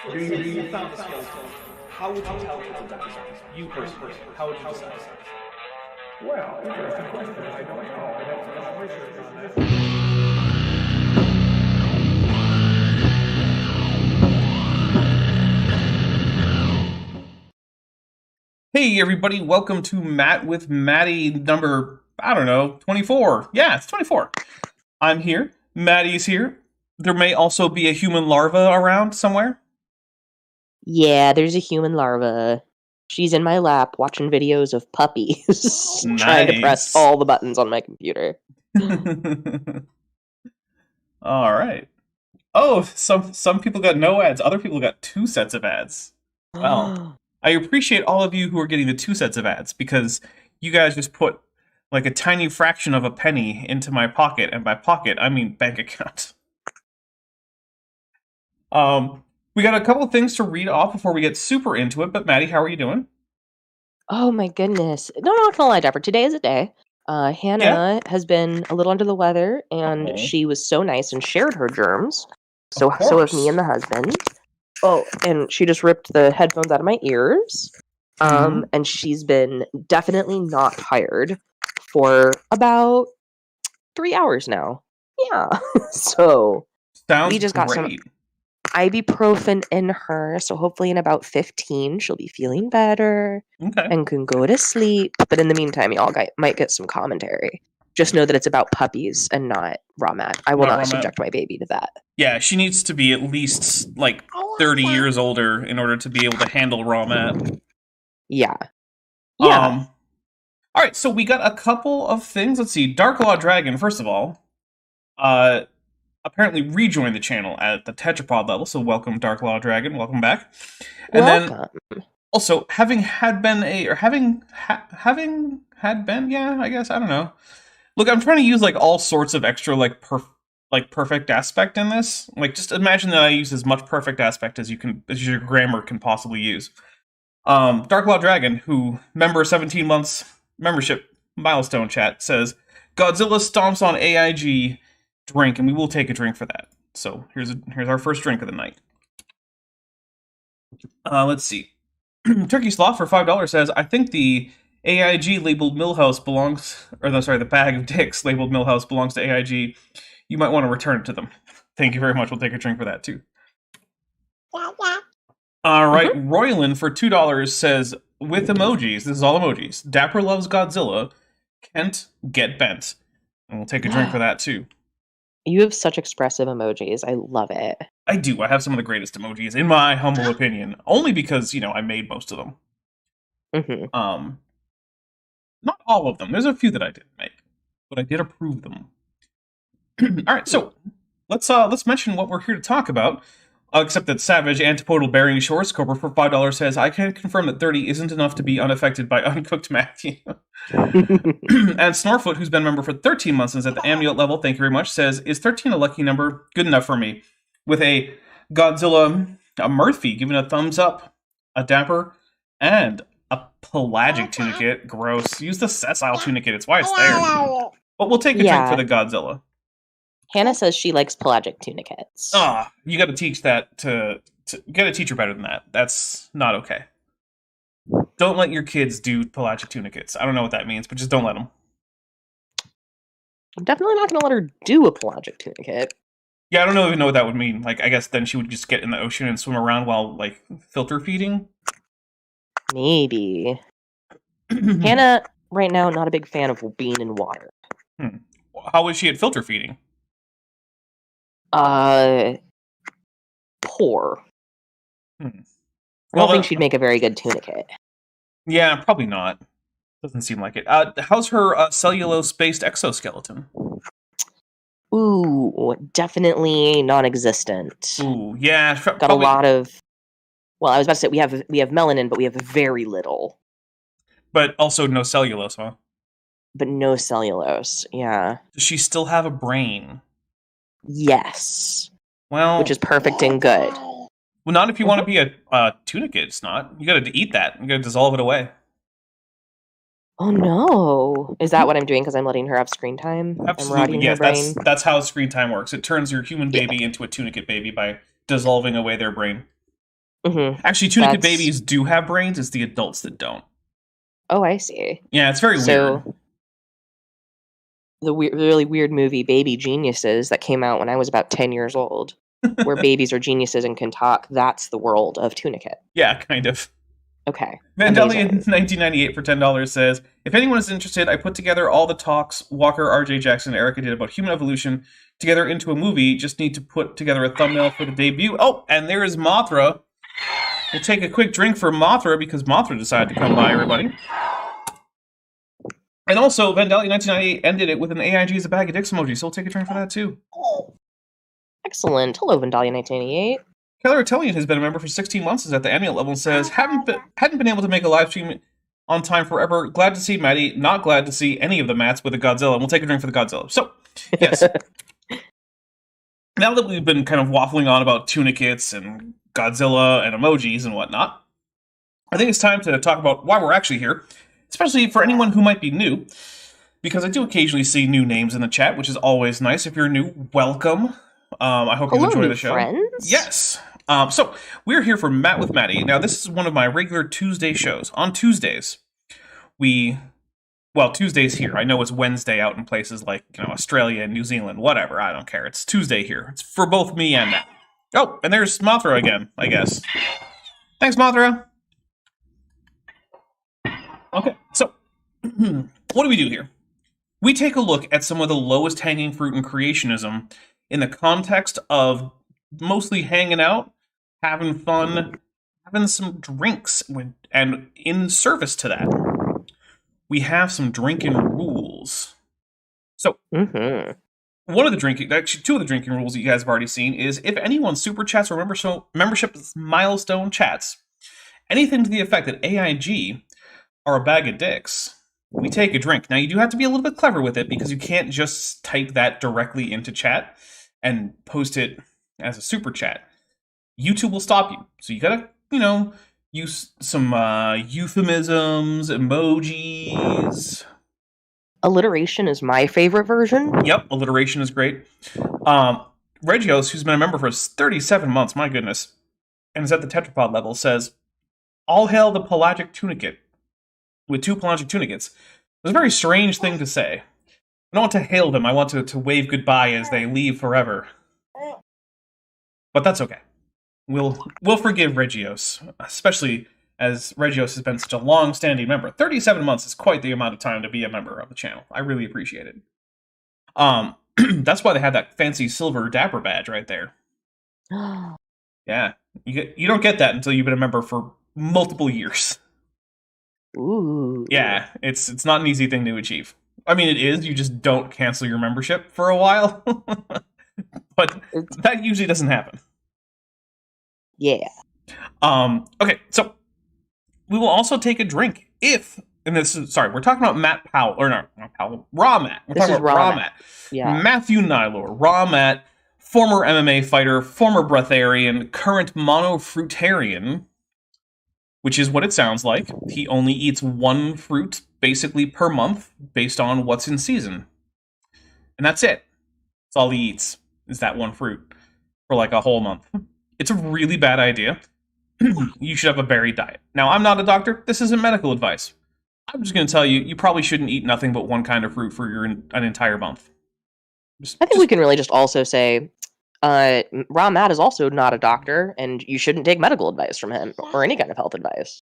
So you found the skeleton. How would you tell it's a dinosaur? You personally, how would you decide? Well, interesting question. I don't know. I'd have to do some research on that. Hey everybody, welcome to Matt with Maddie number, I don't know, 24. Yeah, it's 24. I'm here. Maddie's here. There may also be a human larva around somewhere. Yeah, there's a human larva. She's in my lap watching videos of puppies, trying to press Nice. all the buttons on my computer. All right. Oh, some people got no ads. Other people got 2 sets of ads. Well, I appreciate all of you who are getting the 2 sets of ads because you guys just put like a tiny fraction of a penny into my pocket, and by pocket I mean bank account. We got a couple of things to read off before we get super into it. But Maddie, how are you doing? Oh my goodness. No, not gonna lie, Dapper. Today is a day. Hannah has been a little under the weather, and Uh-oh. she was so nice and shared her germs. Of So have me course. and the husband. Oh, and she just ripped the headphones out of my ears. And she's been definitely not tired for about 3 hours now. Yeah. So Sounds we just got some great. ibuprofen in her, so hopefully in about 15 she'll be feeling better Okay. and can go to sleep. But in the meantime, y'all might get some commentary. Just know that it's about puppies and not raw mat. I will Not raw not mat. subject my baby to that. Yeah, she needs to be at least like 30 years older in order to be able to handle raw mat. Yeah. Yeah. All right, so we got a couple of things. Let's see. Dark Law Dragon, first of all, apparently rejoined the channel at the tetrapod level. So welcome, Dark Law Dragon. Welcome back. And Welcome. then also having had been, yeah, I guess, I don't know. Look, I'm trying to use like all sorts of extra like perfect aspect in this. Like, just imagine that I use as much perfect aspect as your grammar can possibly use. Dark Law Dragon, who member 17 months membership milestone chat, says Godzilla stomps on AIG drink, and we will take a drink for that. So here's our first drink of the night. Let's see. Turkey Sloth for $5 says, I think the AIG labeled Millhouse belongs, the bag of dicks labeled Millhouse belongs to AIG. You might want to return it to them. Thank you very much. We'll take a drink for that too. All right, Royland for $2 says, with emojis, this is all emojis, Dapper loves Godzilla, Kent, get bent. And we'll take a drink for that too. You have such expressive emojis. I love it. I do. I have some of the greatest emojis, in my humble opinion. Only because, I made most of them. Not all of them. There's a few that I didn't make, but I did approve them. All right, so let's mention what we're here to talk about. Except that Savage Antipodal Bearing Shores Cobra for $5 says, I can confirm that 30 isn't enough to be unaffected by uncooked Matthew. And Snorfoot, who's been a member for 13 months and is at the amulet level, thank you very much, says, is 13 a lucky number? Good enough for me. With a Godzilla, a Murphy giving a thumbs up, a Dapper, and a pelagic tunicate. Gross. Use the sessile tunicate, it's why it's there. But we'll take a drink for the Godzilla. Hannah says she likes pelagic tunicates. You gotta teach that you gotta teach her better than that. That's not okay. Don't let your kids do pelagic tunicates. I don't know what that means, but just don't let them. I'm definitely not going to let her do a pelagic tunicate. Yeah, I don't even know what that would mean. Like, I guess then she would just get in the ocean and swim around while, like, filter feeding? Maybe. Hannah, right now, not a big fan of being in water. How was she at filter feeding? Poor. I don't think she'd make a very good tunicate. Yeah, probably not. Doesn't seem like it. How's her cellulose-based exoskeleton? Ooh, definitely non-existent. Ooh, yeah. Got a lot of... Well, I was about to say, we have melanin, but we have very little. But also no cellulose, huh? But no cellulose, yeah. Does she still have a brain? Yes. Well... Which is perfect and good. Well, not if you want to be a tunicate, it's not. You gotta eat that. You gotta dissolve it away. Oh no. Is that what I'm doing because I'm letting her have screen time? Absolutely, I'm rotting yes. her brain? That's how screen time works. It turns your human baby into a tunicate baby by dissolving away their brain. Actually, tunicate babies do have brains. It's the adults that don't. Oh, I see. Yeah, it's very weird. The really weird movie Baby Geniuses that came out when I was about 10 years old, where babies are geniuses and can talk, that's the world of tunicate. Yeah, kind of. Okay. Vandellian 1998 for $10 says, if anyone is interested, I put together all the talks Walker, RJ Jackson, and Erica did about human evolution together into a movie. Just need to put together a thumbnail for the debut. Oh, and there is Mothra. We'll take a quick drink for Mothra because Mothra decided to come by, everybody. And also, Vandellian 1998 ended it with an AIG as a bag of dicks emoji, so we'll take a drink for that too. Excellent. Hello, Vandellian 1988. Keller Italian has been a member for 16 months, is at the annual level, and says, hadn't been able to make a live stream on time forever. Glad to see Maddie. Not glad to see any of the Matts with a Godzilla. And we'll take a drink for the Godzilla. So, yes. Now that we've been kind of waffling on about tunicates and Godzilla and emojis and whatnot, I think it's time to talk about why we're actually here, especially for anyone who might be new, because I do occasionally see new names in the chat, which is always nice. If you're new, welcome. I hope you enjoy the show. Friends? Yes. So we're here for Matt with Maddie. Now, this is one of my regular Tuesday shows. On Tuesdays, Tuesdays here. I know it's Wednesday out in places like Australia and New Zealand. Whatever. I don't care. It's Tuesday here. It's for both me and Matt. Oh, and there's Mothra again, I guess. Thanks, Mothra. Okay, so what do we do here? We take a look at some of the lowest hanging fruit in creationism in the context of mostly hanging out, having fun, having some drinks, and in service to that, we have some drinking rules. So, two of the drinking rules that you guys have already seen is if anyone super chats or membership milestone chats, anything to the effect that AIG are a bag of dicks, we take a drink. Now, you do have to be a little bit clever with it because you can't just type that directly into chat and post it as a super chat. YouTube will stop you. So you gotta, use some euphemisms, emojis. Alliteration is my favorite version. Yep, alliteration is great. Regios, who's been a member for 37 months, my goodness, and is at the tetrapod level, says, all hail the pelagic tunicate. With 2 pelagic tunicates. It's a very strange thing to say. I don't want to hail them, I want to wave goodbye as they leave forever. But that's okay. We'll forgive Regios, especially as Regios has been such a long-standing member. 37 months is quite the amount of time to be a member of the channel. I really appreciate it. That's why they have that fancy silver dapper badge right there. Yeah, you don't get that until you've been a member for multiple years. Ooh. Yeah, it's not an easy thing to achieve. I mean, it is. You just don't cancel your membership for a while. But that usually doesn't happen. Yeah. Okay, so we will also take a drink if, and this is, sorry, we're talking about Matt Powell, or not Powell, Raw Matt. We're talking about Raw Matt. Yeah. Matthew Nylor, Raw Matt, former MMA fighter, former breatharian, current monofruitarian, which is what it sounds like. He only eats 1 fruit, basically, per month, based on what's in season. And that's it. That's all he eats, is that 1 fruit, for like a whole month. It's a really bad idea. You should have a varied diet. Now, I'm not a doctor. This isn't medical advice. I'm just going to tell you, you probably shouldn't eat nothing but 1 kind of fruit for an entire month. I think we can really just also say, Raw Matt is also not a doctor, and you shouldn't take medical advice from him, or any kind of health advice.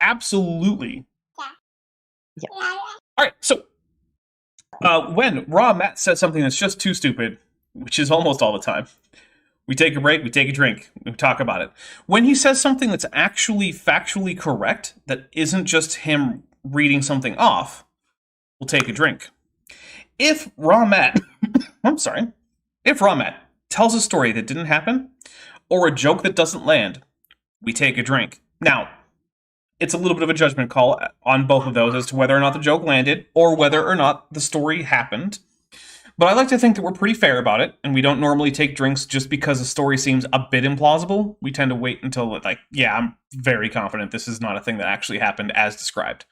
Absolutely. Yeah. Alright, so, when Raw Matt says something that's just too stupid, which is almost all the time, we take a break, we take a drink, we talk about it. When he says something that's actually factually correct, that isn't just him reading something off, we'll take a drink. If Raw Matt, if Raw Matt tells a story that didn't happen, or a joke that doesn't land, we take a drink. Now, it's a little bit of a judgment call on both of those as to whether or not the joke landed, or whether or not the story happened. But I like to think that we're pretty fair about it, and we don't normally take drinks just because a story seems a bit implausible. We tend to wait until, I'm very confident this is not a thing that actually happened as described.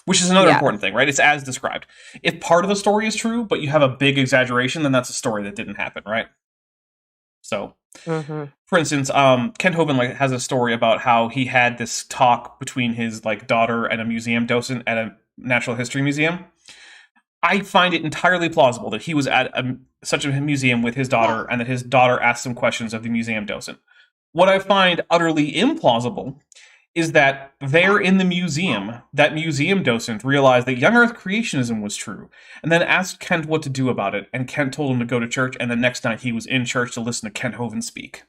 Which is another important thing, right? It's as described. If part of the story is true, but you have a big exaggeration, then that's a story that didn't happen, right? So, Mm-hmm. for instance, Kent Hovind has a story about how he had this talk between his daughter and a museum docent at a natural history museum. I find it entirely plausible that he was at such a museum with his daughter, and that his daughter asked some questions of the museum docent. What I find utterly implausible is that there in the museum, that museum docent realized that young Earth creationism was true, and then asked Kent what to do about it, and Kent told him to go to church, and the next night he was in church to listen to Kent Hovind speak.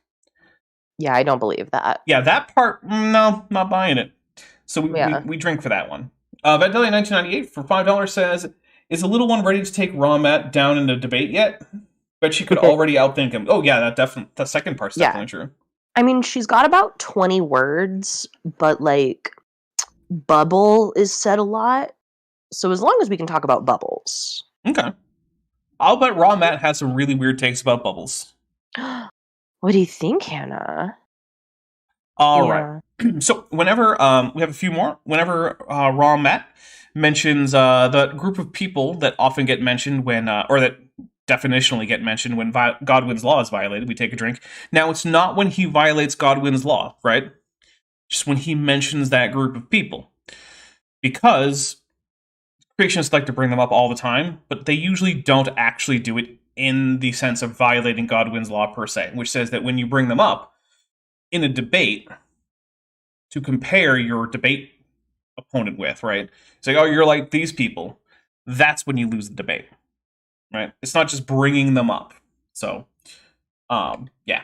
Yeah, I don't believe that. Yeah, that part, no, not buying it. So we drink for that one. Vandalia 1998 for $5 says, is the little one ready to take Ramat down in a debate yet? Bet she could already outthink him. Oh yeah, the second part's definitely true. I mean, she's got about 20 words, but like bubble is said a lot. So as long as we can talk about bubbles. Okay. I'll bet Ramat has some really weird takes about bubbles. What do you think, Hannah? All right. So whenever we have a few more, whenever Ramat mentions the group of people that often get mentioned when, or that definitionally get mentioned when Godwin's law is violated, we take a drink. Now, it's not when he violates Godwin's law, right? Just when he mentions that group of people. Because creationists like to bring them up all the time, but they usually don't actually do it in the sense of violating Godwin's law per se, which says that when you bring them up in a debate to compare your debate opponent with, right? Say, oh, you're like these people. That's when you lose the debate. Right? It's not just bringing them up. So, yeah.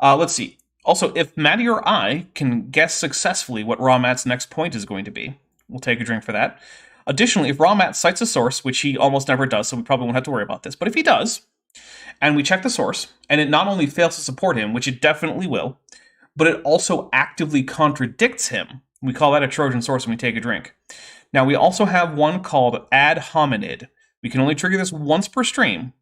Let's see. Also, if Maddie or I can guess successfully what Ramat's next point is going to be, we'll take a drink for that. Additionally, if Ramat cites a source, which he almost never does, so we probably won't have to worry about this, but if he does, and we check the source, and it not only fails to support him, which it definitely will, but it also actively contradicts him, we call that a Trojan source when we take a drink. Now, we also have one called ad hominid. We can only trigger this once per stream,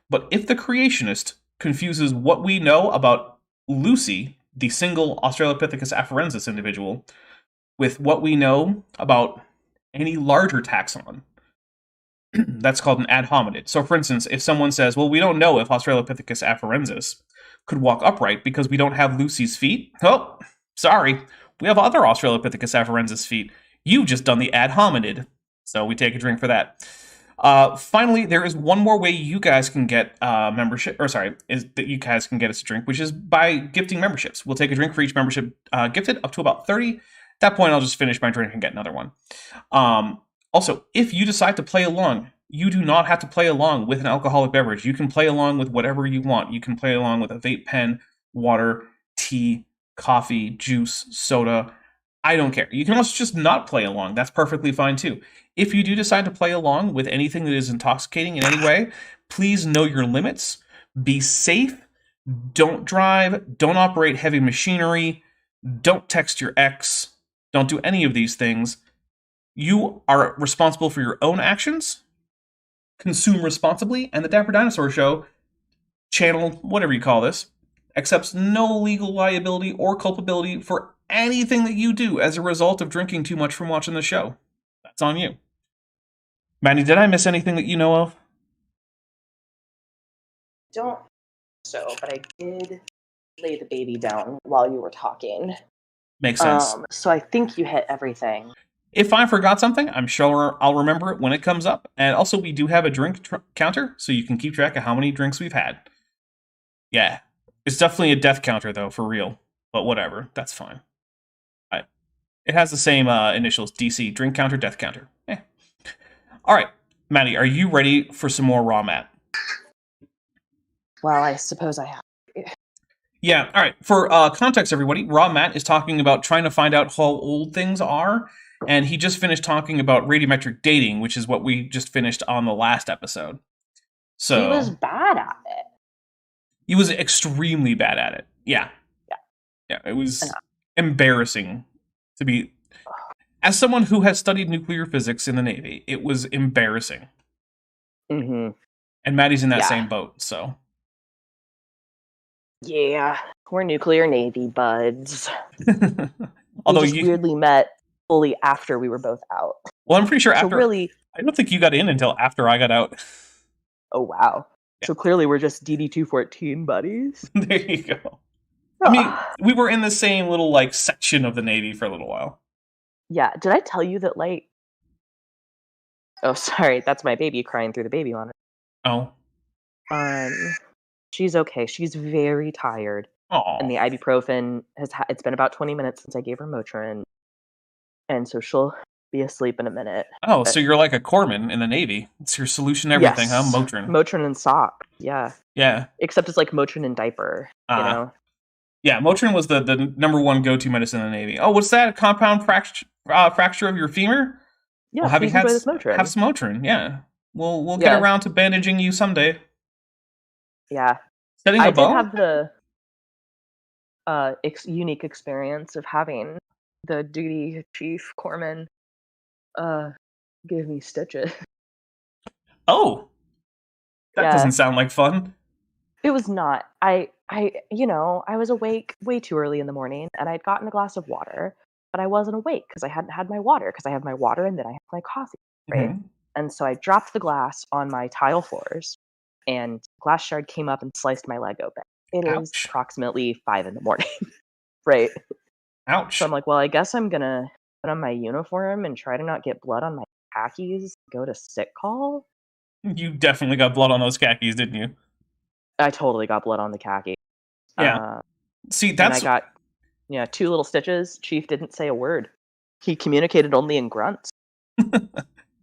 but if the creationist confuses what we know about Lucy, the single Australopithecus afarensis individual, with what we know about any larger taxon, that's called an ad hominid. So, for instance, if someone says, well, we don't know if Australopithecus afarensis could walk upright because we don't have Lucy's feet, oh, sorry, we have other Australopithecus afarensis feet. You've just done the ad hominid. So we take a drink for that. Finally, there is one more way you guys can get membership, is that you guys can get us a drink, which is by gifting memberships. We'll take a drink for each membership gifted, up to about 30. At that point, I'll just finish my drink and get another one. Also, if you decide to play along, you do not have to play along with an alcoholic beverage. You can play along with whatever you want. You can play along with a vape pen, water, tea, coffee, juice, soda. I don't care. You can also just not play along. That's perfectly fine too. If you do decide to play along with anything that is intoxicating in any way, please know your limits. Be safe. Don't drive. Don't operate heavy machinery. Don't text your ex. Don't do any of these things. You are responsible for your own actions. Consume responsibly. And the Dapper Dinosaur Show, channel, whatever you call this, accepts no legal liability or culpability for anything that you do as a result of drinking too much from watching the show. That's on you. Maddie, did I miss anything that you know of? Don't so, but I did lay the baby down while you were talking. Makes sense. So I think you hit everything. If I forgot something, I'm sure I'll remember it when it comes up. And also, we do have a drink counter, so you can keep track of how many drinks we've had. Yeah. It's definitely a death counter, though, for real. But whatever. That's fine. It has the same initials, DC, drink counter, death counter. All right, Maddie, are you ready for some more Ramat? Well, I suppose I have. Yeah, all right. For context, everybody, Ramat is talking about trying to find out how old things are, and he just finished talking about radiometric dating, which is what we just finished on the last episode. So he was bad at it. He was extremely bad at it. Yeah. It was embarrassing to be. As someone who has studied nuclear physics in the Navy, it was embarrassing. Mm-hmm. And Maddie's in that same boat, so. Yeah, we're nuclear Navy buds. Although we just weirdly met fully after we were both out. Well, I'm pretty sure after. So really, I don't think you got in until after I got out. Oh wow! So clearly we're just DD-214 buddies. There you go. I mean, we were in the same little, like, section of the Navy for a little while. Yeah, did I tell you that, like... Oh, sorry, that's my baby crying through the baby monitor. Oh. She's okay. She's very tired. Aw. And the ibuprofen it's been about 20 minutes since I gave her Motrin. And so she'll be asleep in a minute. Oh, so you're like a corpsman in the Navy. It's your solution to everything, Yes. huh? Motrin. Motrin and sock. Yeah. Yeah. Except it's like Motrin and diaper, you know? Yeah, Motrin was the number one go-to medicine in the Navy. Oh, what's that? A compound fracture of your femur? Yeah, well, have you had this Motrin. Have some Motrin, yeah. We'll get around to bandaging you someday. Yeah. Setting I a bow? did have the unique experience of having the duty chief corpsman give me stitches. Oh! That doesn't sound like fun. It was not. I was awake way too early in the morning, and I'd gotten a glass of water, but I wasn't awake because I hadn't had my water, because I have my water and then I have my coffee, right? Mm-hmm. And so I dropped the glass on my tile floors, and a glass shard came up and sliced my leg open. It is approximately 5 a.m, right? Ouch. So I'm like, well, I guess I'm gonna put on my uniform and try to not get blood on my khakis, go to sick call. You definitely got blood on those khakis, didn't you? I totally got blood on the khaki. Yeah. See, that's... And I got 2 little stitches. Chief didn't say a word. He communicated only in grunts.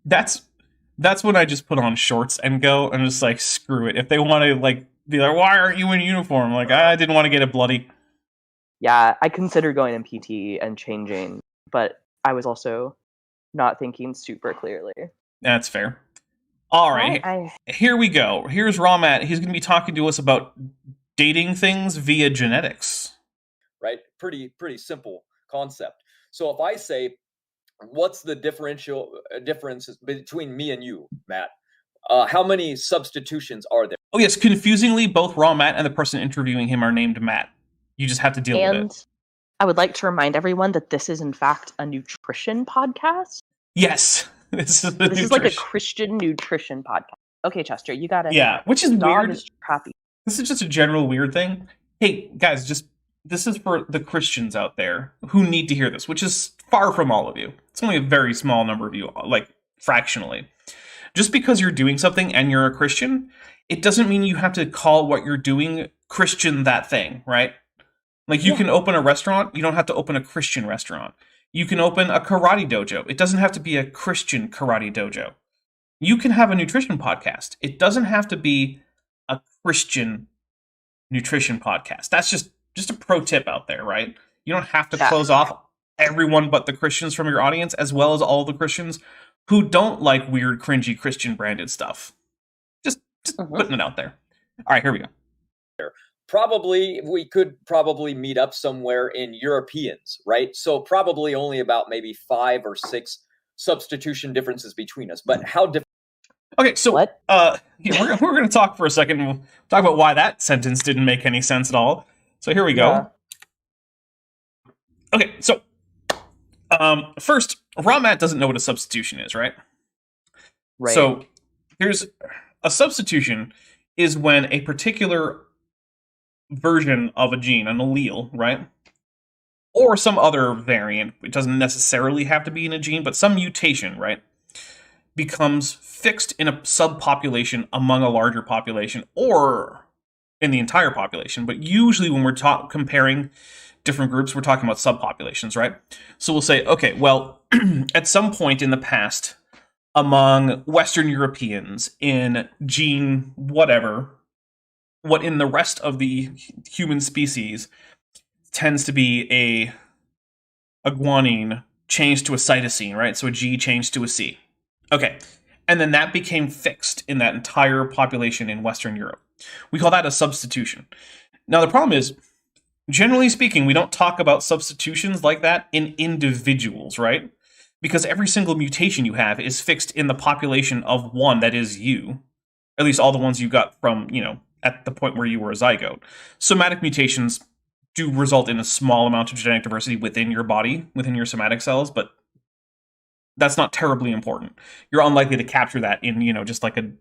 That's when I just put on shorts and go, and just like, screw it. If they want to like be like, why aren't you in uniform? Like, I didn't want to get it bloody. Yeah, I considered going in PT and changing, but I was also not thinking super clearly. That's fair. All right, here we go. Here's Ramat. He's going to be talking to us about dating things via genetics. Right? Pretty simple concept. So if I say, what's the differences between me and you, Matt? How many substitutions are there? Oh, yes. Confusingly, both Ramat and the person interviewing him are named Matt. You just have to deal with it. And I would like to remind everyone that this is, in fact, a nutrition podcast. Yes. This is like a Christian nutrition podcast. Okay, Chester, you got it. Yeah, which is weird. Is crappy. This is just a general weird thing. Hey, guys, this is for the Christians out there who need to hear this, which is far from all of you. It's only a very small number of you, like fractionally. Just because you're doing something and you're a Christian, it doesn't mean you have to call what you're doing Christian that thing, right? Like, you can open a restaurant, you don't have to open a Christian restaurant. You can open a karate dojo. It doesn't have to be a Christian karate dojo. You can have a nutrition podcast. It doesn't have to be a Christian nutrition podcast. That's just a pro tip out there, right? You don't have to close off everyone but the Christians from your audience, as well as all the Christians who don't like weird, cringy Christian branded stuff. Just putting it out there. All right, here we go. We could probably meet up somewhere in Europeans, right? So probably only about maybe 5 or 6 substitution differences between us. But how different? Okay, so what? We're going to talk for a second. We'll talk about why that sentence didn't make any sense at all. So here we go. Yeah. Okay, so first, Ramat doesn't know what a substitution is, right? Right. So here's a substitution is when a particular version of a gene, an allele, right? Or some other variant, it doesn't necessarily have to be in a gene, but some mutation, right? Becomes fixed in a subpopulation among a larger population, or in the entire population. But usually when we're comparing different groups, we're talking about subpopulations, right? So we'll say, okay, well, at some point in the past, among Western Europeans in gene whatever, what in the rest of the human species tends to be a guanine changed to a cytosine, right? So a G changed to a C. Okay. And then that became fixed in that entire population in Western Europe. We call that a substitution. Now, the problem is, generally speaking, we don't talk about substitutions like that in individuals, right? Because every single mutation you have is fixed in the population of one that is you. At least all the ones you got from, at the point where you were a zygote. Somatic mutations do result in a small amount of genetic diversity within your body, within your somatic cells, but that's not terribly important. You're unlikely to capture that in, just like a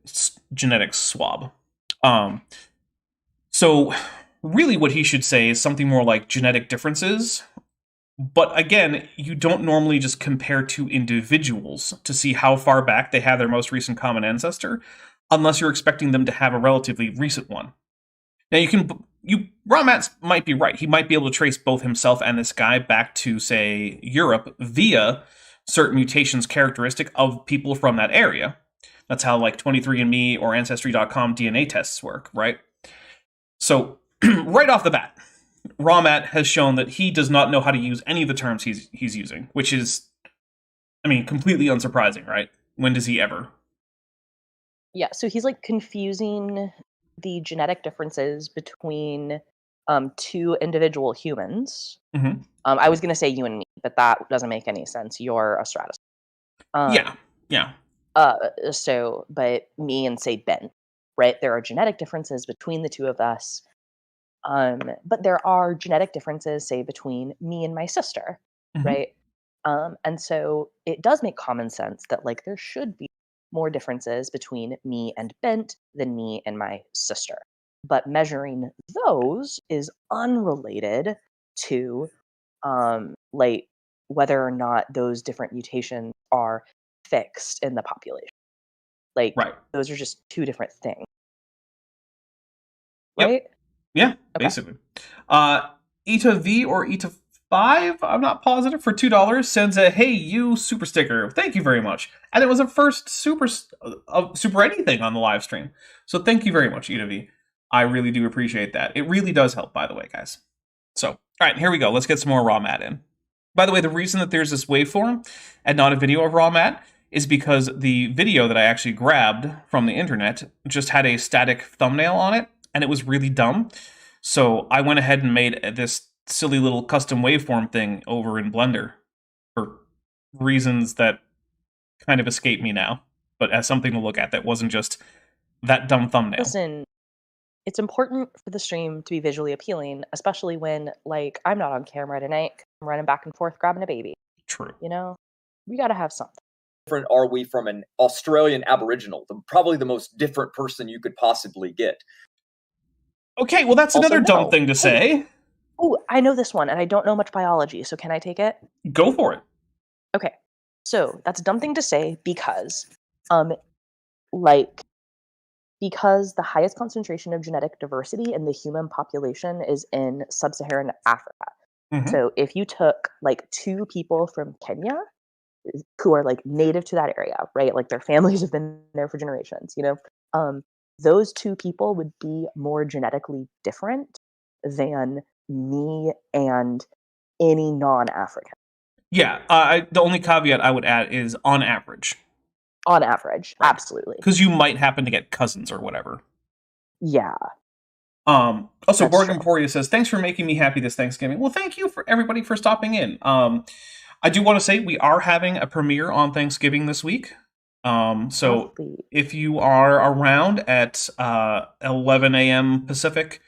genetic swab. So really what he should say is something more like genetic differences. But again, you don't normally just compare two individuals to see how far back they have their most recent common ancestor, unless you're expecting them to have a relatively recent one. Now Ramat might be right. He might be able to trace both himself and this guy back to, say, Europe via certain mutations characteristic of people from that area. That's how, like, 23andMe or Ancestry.com DNA tests work, right? So, right off the bat, Ramat has shown that he does not know how to use any of the terms he's using, which is, I mean, completely unsurprising, right? When does he ever? Yeah, so he's like confusing the genetic differences between two individual humans. Mm-hmm. I was going to say you and me, but that doesn't make any sense. You're a stratus. Yeah. So, but me and, say, Ben, right? There are genetic differences between the two of us. But there are genetic differences, say, between me and my sister, Mm-hmm. right? And so it does make common sense that, like, there should be more differences between me and Bent than me and my sister. But measuring those is unrelated to, like, whether or not those different mutations are fixed in the population. Like, Right. those are just two different things. Yep. Right? Yeah, Okay. basically. Ita V or Ita 5, I'm not positive, for $2 sends a "Hey You" super sticker. Thank you very much. And it was a first super anything on the live stream. So thank you very much, Ita V. I really do appreciate that. It really does help, by the way, guys. So, all right, here we go. Let's get some more Ramat in. By the way, the reason that there's this waveform and not a video of Ramat is because the video that I actually grabbed from the internet just had a static thumbnail on it, and it was really dumb. So I went ahead and made this silly little custom waveform thing over in Blender for reasons that kind of escape me now, but as something to look at that wasn't just that dumb thumbnail. Listen, it's important for the stream to be visually appealing, especially when, like, I'm not on camera tonight. I'm running back and forth grabbing a baby. True. You know, we got to have something. Different are we from an Australian Aboriginal? Probably the most different person you could possibly get. Okay, well, that's Also, another dumb no. thing to say. Oh, I know this one, and I don't know much biology, so can I take it? Go for it. Okay, so that's a dumb thing to say because, because the highest concentration of genetic diversity in the human population is in sub-Saharan Africa. Mhm. So if you took, like, two people from Kenya who are, like, native to that area, right? Like, their families have been there for generations, you know? Those two people would be more genetically different than me and any non-African. Yeah, the only caveat I would add is on average. On average, absolutely. Because you might happen to get cousins or whatever. Yeah. Also, That's Borg true. Emporia says, "Thanks for making me happy this Thanksgiving." Well, thank you for everybody for stopping in. I do want to say we are having a premiere on Thanksgiving this week. So Lovely. if you are around at 11 a.m. Pacific,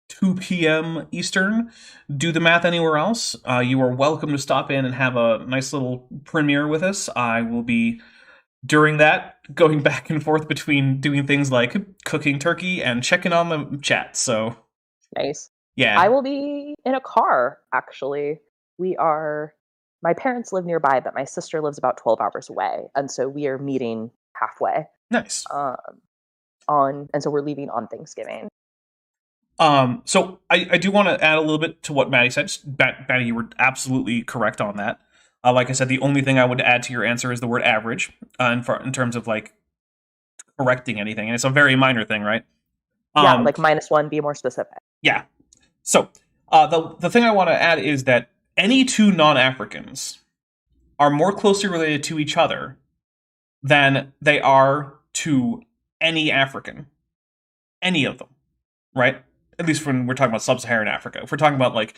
2 p.m. Eastern, do the math anywhere else. You are welcome to stop in and have a nice little premiere with us. I will be, during that, going back and forth between doing things like cooking turkey and checking on the chat. So, Nice. yeah. I will be in a car, actually. My parents live nearby, but my sister lives about 12 hours away. And so we are meeting halfway. Nice. And so we're leaving on Thanksgiving. So I do want to add a little bit to what Maddie said. Maddie, you were absolutely correct on that. Like I said, the only thing I would add to your answer is the word average, in terms of, like, correcting anything. And it's a very minor thing, right? Yeah, like -1, be more specific. Yeah. So, the thing I want to add is that any two non-Africans are more closely related to each other than they are to any African. Any of them. Right? At least when we're talking about sub-Saharan Africa. If we're talking about, like,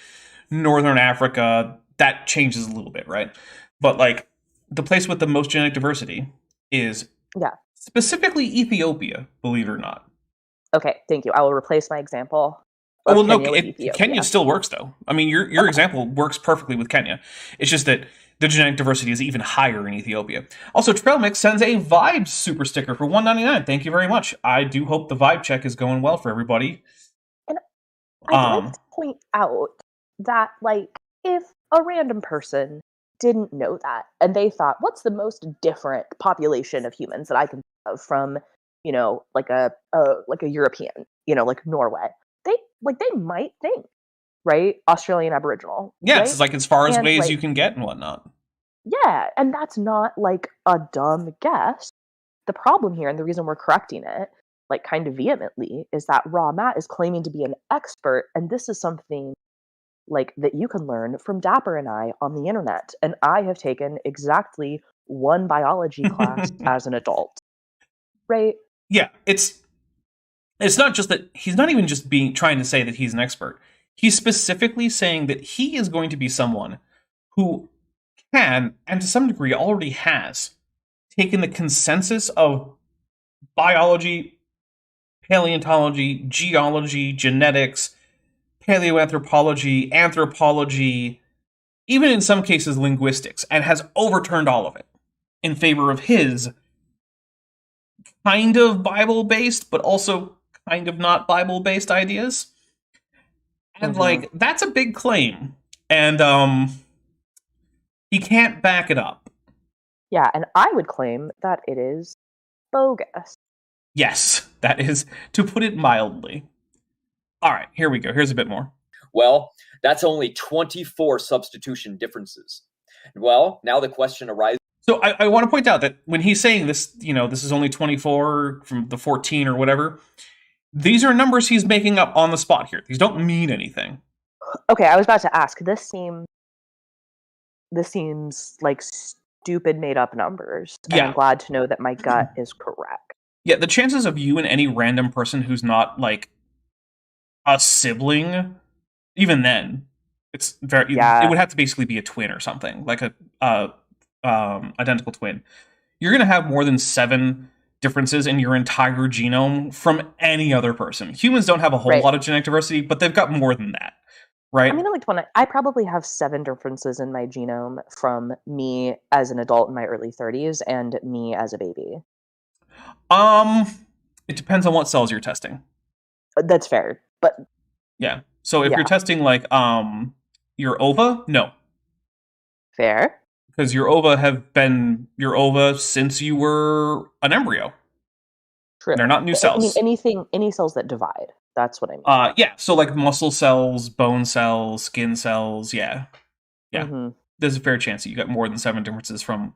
Northern Africa, that changes a little bit, right? But, like, the place with the most genetic diversity is specifically Ethiopia, believe it or not. Okay, thank you. I will replace my example. Well, Kenya no, with Ethiopia. Kenya still works, though. I mean, your example works perfectly with Kenya. It's just that the genetic diversity is even higher in Ethiopia. Also, Trailmix sends a Vibe super sticker for $1.99. Thank you very much. I do hope the Vibe check is going well for everybody. And I'd like to point out that, like, if a random person didn't know that and they thought, what's the most different population of humans that I can think of from, you know, like a European, you know, like Norway, they might think, right, Australian Aboriginal. Yeah, right? it's like as far as And, ways like, you can get and whatnot. Yeah, and that's not like a dumb guess. The problem here, and the reason we're correcting it, like kind of vehemently, is that Raw Matt is claiming to be an expert, and this is something like that you can learn from Dapper and I on the internet. And I have taken exactly one biology class as an adult. Right? Yeah, it's not just that he's not even just trying to say that he's an expert. He's specifically saying that he is going to be someone who can, and to some degree already has, taken the consensus of biology, paleontology, geology, genetics, paleoanthropology, anthropology, even in some cases linguistics, and has overturned all of it in favor of his kind of Bible-based, but also kind of not Bible-based ideas. And, like, that's a big claim. And, he can't back it up. Yeah, and I would claim that it is bogus. Yes, that is, to put it mildly. All right, here we go. Here's a bit more. Well, that's only 24 substitution differences. Well, now the question arises. So I want to point out that when he's saying this, you know, this is only 24 from the 14 or whatever, these are numbers he's making up on the spot here. These don't mean anything. Okay, I was about to ask. This seems like stupid made up numbers. And Yeah. I'm glad to know that my gut is correct. Yeah, the chances of you and any random person who's not, like, a sibling, even then, it's very... Yeah. It would have to basically be a twin or something, like a identical twin. You're going to have more than 7 differences in your entire genome from any other person. Humans don't have a whole lot of genetic diversity, but they've got more than that, right? I mean, like, I probably have 7 differences in my genome from me as an adult in my early 30s and me as a baby. It depends on what cells you're testing. That's fair, but... Yeah. So if you're testing, like, your ova, no. Fair. Because your ova have been your ova since you were an embryo. True. They're not new cells. I mean, any cells that divide. That's what I mean. Yeah. So like muscle cells, bone cells, skin cells. Yeah. Yeah. Mm-hmm. There's a fair chance that you got more than 7 differences from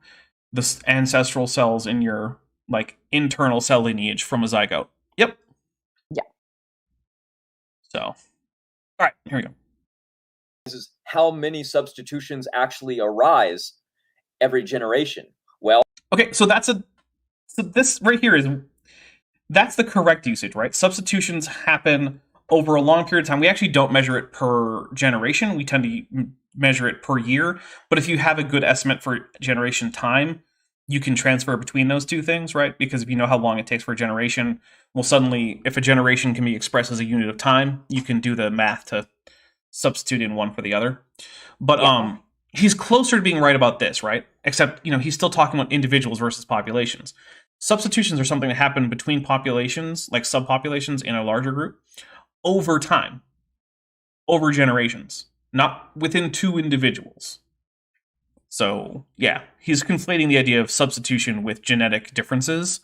the ancestral cells in your, like, internal cell lineage from a zygote. Yep. Yeah. So, all right, here we go. Is how many substitutions actually arise every generation? Well, okay, so this right here that's the correct usage, right? Substitutions happen over a long period of time. We actually don't measure it per generation. We tend to measure it per year. But if you have a good estimate for generation time, you can transfer between those two things, right? Because if you know how long it takes for a generation, well, suddenly, if a generation can be expressed as a unit of time, you can do the math to substitute in one for the other. But he's closer to being right about this, right? Except, you know, he's still talking about individuals versus populations. Substitutions are something that happen between populations, like subpopulations in a larger group, over time, over generations, not within 2 individuals. So, yeah, he's conflating the idea of substitution with genetic differences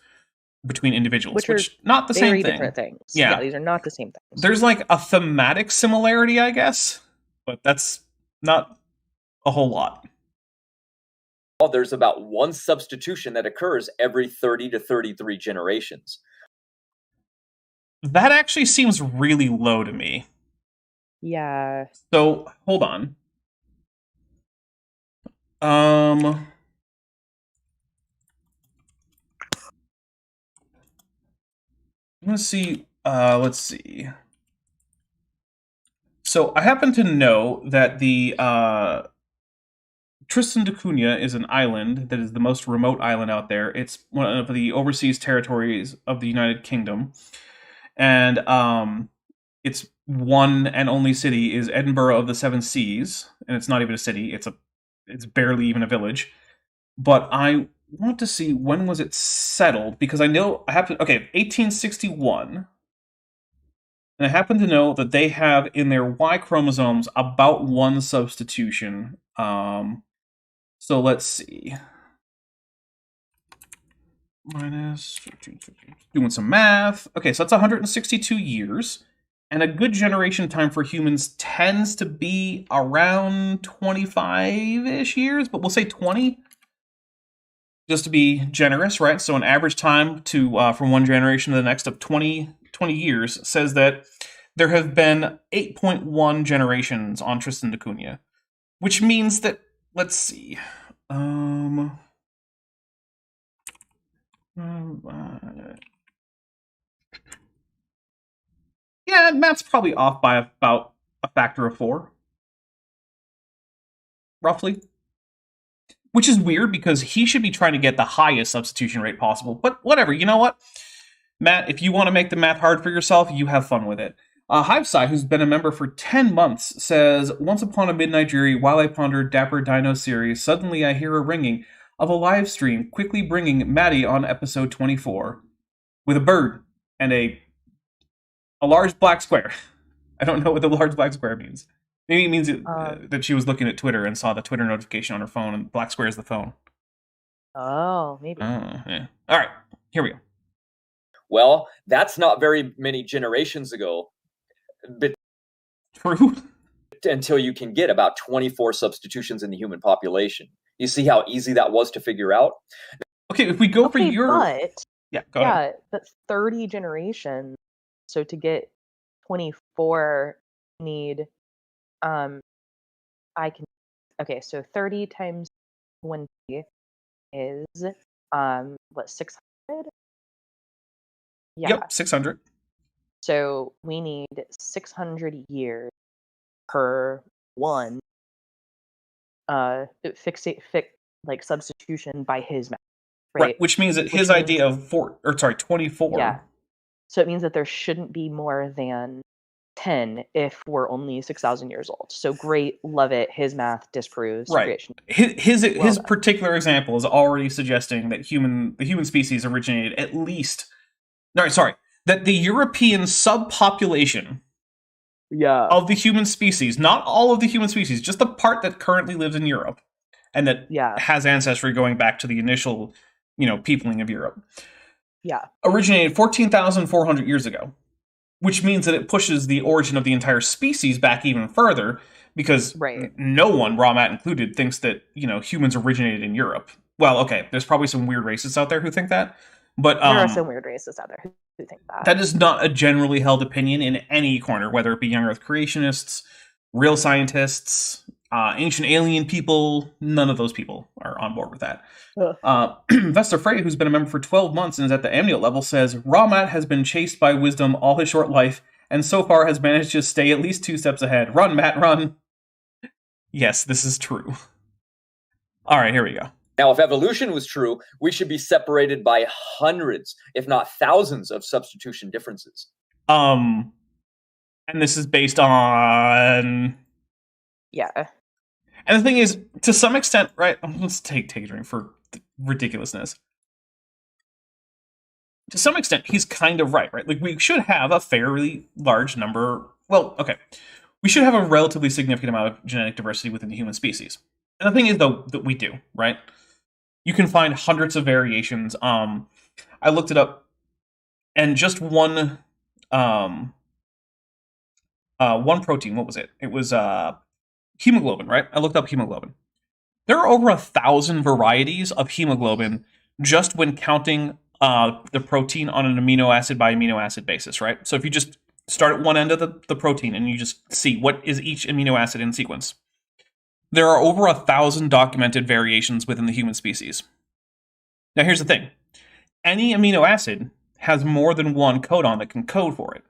between individuals, which are not the same thing. Very different things. Yeah, these are not the same things. There's like a thematic similarity, I guess, but that's not a whole lot. Well, there's about 1 substitution that occurs every 30 to 33 generations. That actually seems really low to me. Yeah. So, hold on. Let's see. So I happen to know that the Tristan da Cunha is an island that is the most remote island out there. It's one of the overseas territories of the United Kingdom. And its one and only city is Edinburgh of the Seven Seas. And it's not even a city, it's a it's barely even a village. But I want to see when was it settled, because I know I have to. Okay, 1861. And I happen to know that they have in their Y chromosomes about one substitution. So let's see. Minus, doing some math. Okay, so that's 162 years. And a good generation time for humans tends to be around 25-ish years, but we'll say 20. Just to be generous, right? So an average time to from one generation to the next of 20 years says that there have been 8.1 generations on Tristan da Cunha, which means that, let's see, yeah, Matt's probably off by about a factor of 4, roughly. Which is weird because he should be trying to get the highest substitution rate possible. But whatever, you know what? Matt, if you want to make the math hard for yourself, you have fun with it. Hivesai, who's been a member for 10 months, says, once upon a midnight dreary, while I pondered Dapper Dino series, suddenly I hear a ringing of a live stream, quickly bringing Maddie on episode 24. With a bird and a large black square. I don't know what the large black square means. Maybe it means that she was looking at Twitter and saw the Twitter notification on her phone, and black square is the phone. Oh, maybe. Yeah. All right, here we go. Well, that's not very many generations ago. But True. Until you can get about 24 substitutions in the human population. You see how easy that was to figure out? Okay, if we go for your... Go ahead. Yeah, but 30 generations. So to get 24, need... Okay, so 30 times 20 is, 600? Yeah. Yep, 600. So we need 600 years per one substitution by his math. Right? Which means that his idea of 24. Yeah. So it means that there shouldn't be more than 10 if we're only 6,000 years old. So great, love it. His math disproves creation. His particular example is already suggesting that the human species originated at least... that the European subpopulation of the human species, not all of the human species, just the part that currently lives in Europe, and that has ancestry going back to the initial, peopling of Europe, originated 14,400 years ago. Which means that it pushes the origin of the entire species back even further, because no one, Raw Matt included, thinks that, humans originated in Europe. Well, okay, there's probably some weird racists out there who think that, but... there are some weird racists out there who think that. That is not a generally held opinion in any corner, whether it be young Earth creationists, real scientists, ancient alien people. None of those people are on board with that. Vesta Frey, who's been a member for 12 months and is at the amniote level, says, Raw Matt has been chased by wisdom all his short life, and so far has managed to stay at least 2 steps ahead. Run, Matt, run! Yes, this is true. Alright, here we go. Now, if evolution was true, we should be separated by hundreds, if not thousands, of substitution differences. And this is based on... Yeah. And the thing is, to some extent, right? Let's take a drink for ridiculousness. To some extent, he's kind of right? Like, we should have a fairly large number... Well, okay. We should have a relatively significant amount of genetic diversity within the human species. And the thing is, though, that we do, right? You can find hundreds of variations. I looked it up, and just one protein, what was it? It was hemoglobin, right? I looked up hemoglobin. There are over 1,000 varieties of hemoglobin just when counting the protein on an amino acid by amino acid basis, right? So if you just start at one end of the protein and you just see what is each amino acid in sequence, there are over 1,000 documented variations within the human species. Now here's the thing. Any amino acid has more than one codon that can code for it,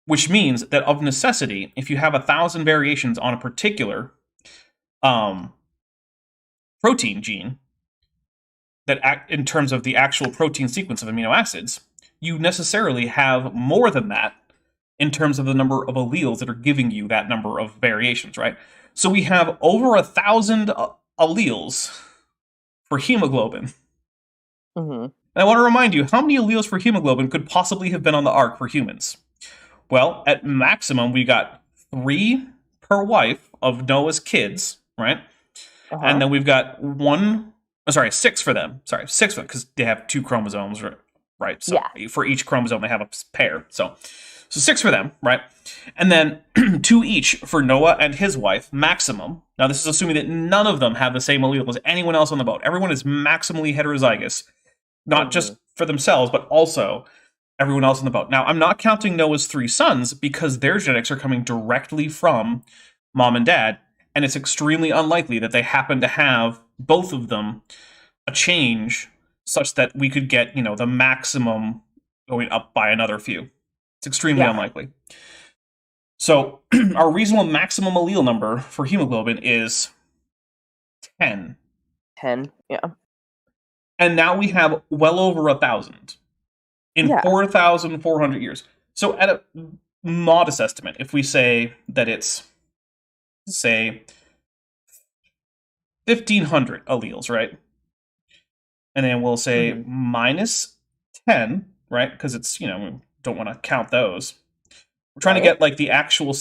which means that of necessity, if you have 1,000 variations on a particular protein gene, that in terms of the actual protein sequence of amino acids, you necessarily have more than that in terms of the number of alleles that are giving you that number of variations, right? So we have over 1,000 alleles for hemoglobin. Mm-hmm. And I want to remind you, how many alleles for hemoglobin could possibly have been on the ark for humans? Well, at maximum, we got 3 per wife of Noah's kids, right? Uh-huh. And then we've got 6 for them. Sorry, 6 for them, because they have 2 chromosomes, right? So for each chromosome, they have a pair. So 6 for them, right? And then 2 each for Noah and his wife, maximum. Now, this is assuming that none of them have the same allele as anyone else on the boat. Everyone is maximally heterozygous, not just for themselves, but also everyone else on the boat. Now, I'm not counting Noah's 3 sons because their genetics are coming directly from mom and dad, and it's extremely unlikely that they happen to have, both of them, a change such that we could get, the maximum going up by another few. It's extremely unlikely. So our reasonable maximum allele number for hemoglobin is 10. 10, yeah. And now we have well over 1,000 in 4,400 years. So at a modest estimate, if we say that it's, say, 1,500 alleles, right? And then we'll say minus 10, right? Because it's, we don't want to count those. We're trying to get like the actual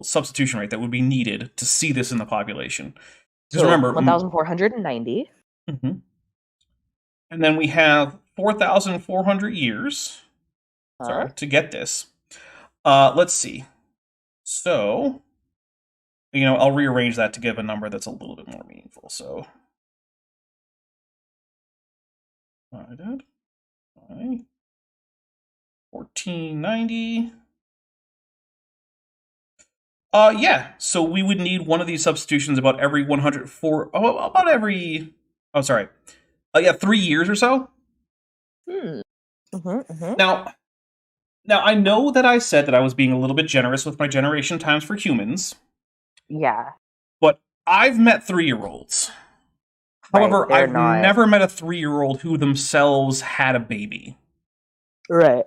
substitution rate that would be needed to see this in the population. Because remember, 1,490. Mm-hmm. And then we have 4,400 years to get this. Let's see. So, I'll rearrange that to give a number that's a little bit more meaningful. So, 1490. So we would need one of these substitutions about every 104. Oh, about every. Oh, sorry. 3 years or so. Now, I know that I said that I was being a little bit generous with my generation times for humans. Yeah. But I've met 3-year-olds. However, I've never met a 3-year-old who themselves had a baby. Right.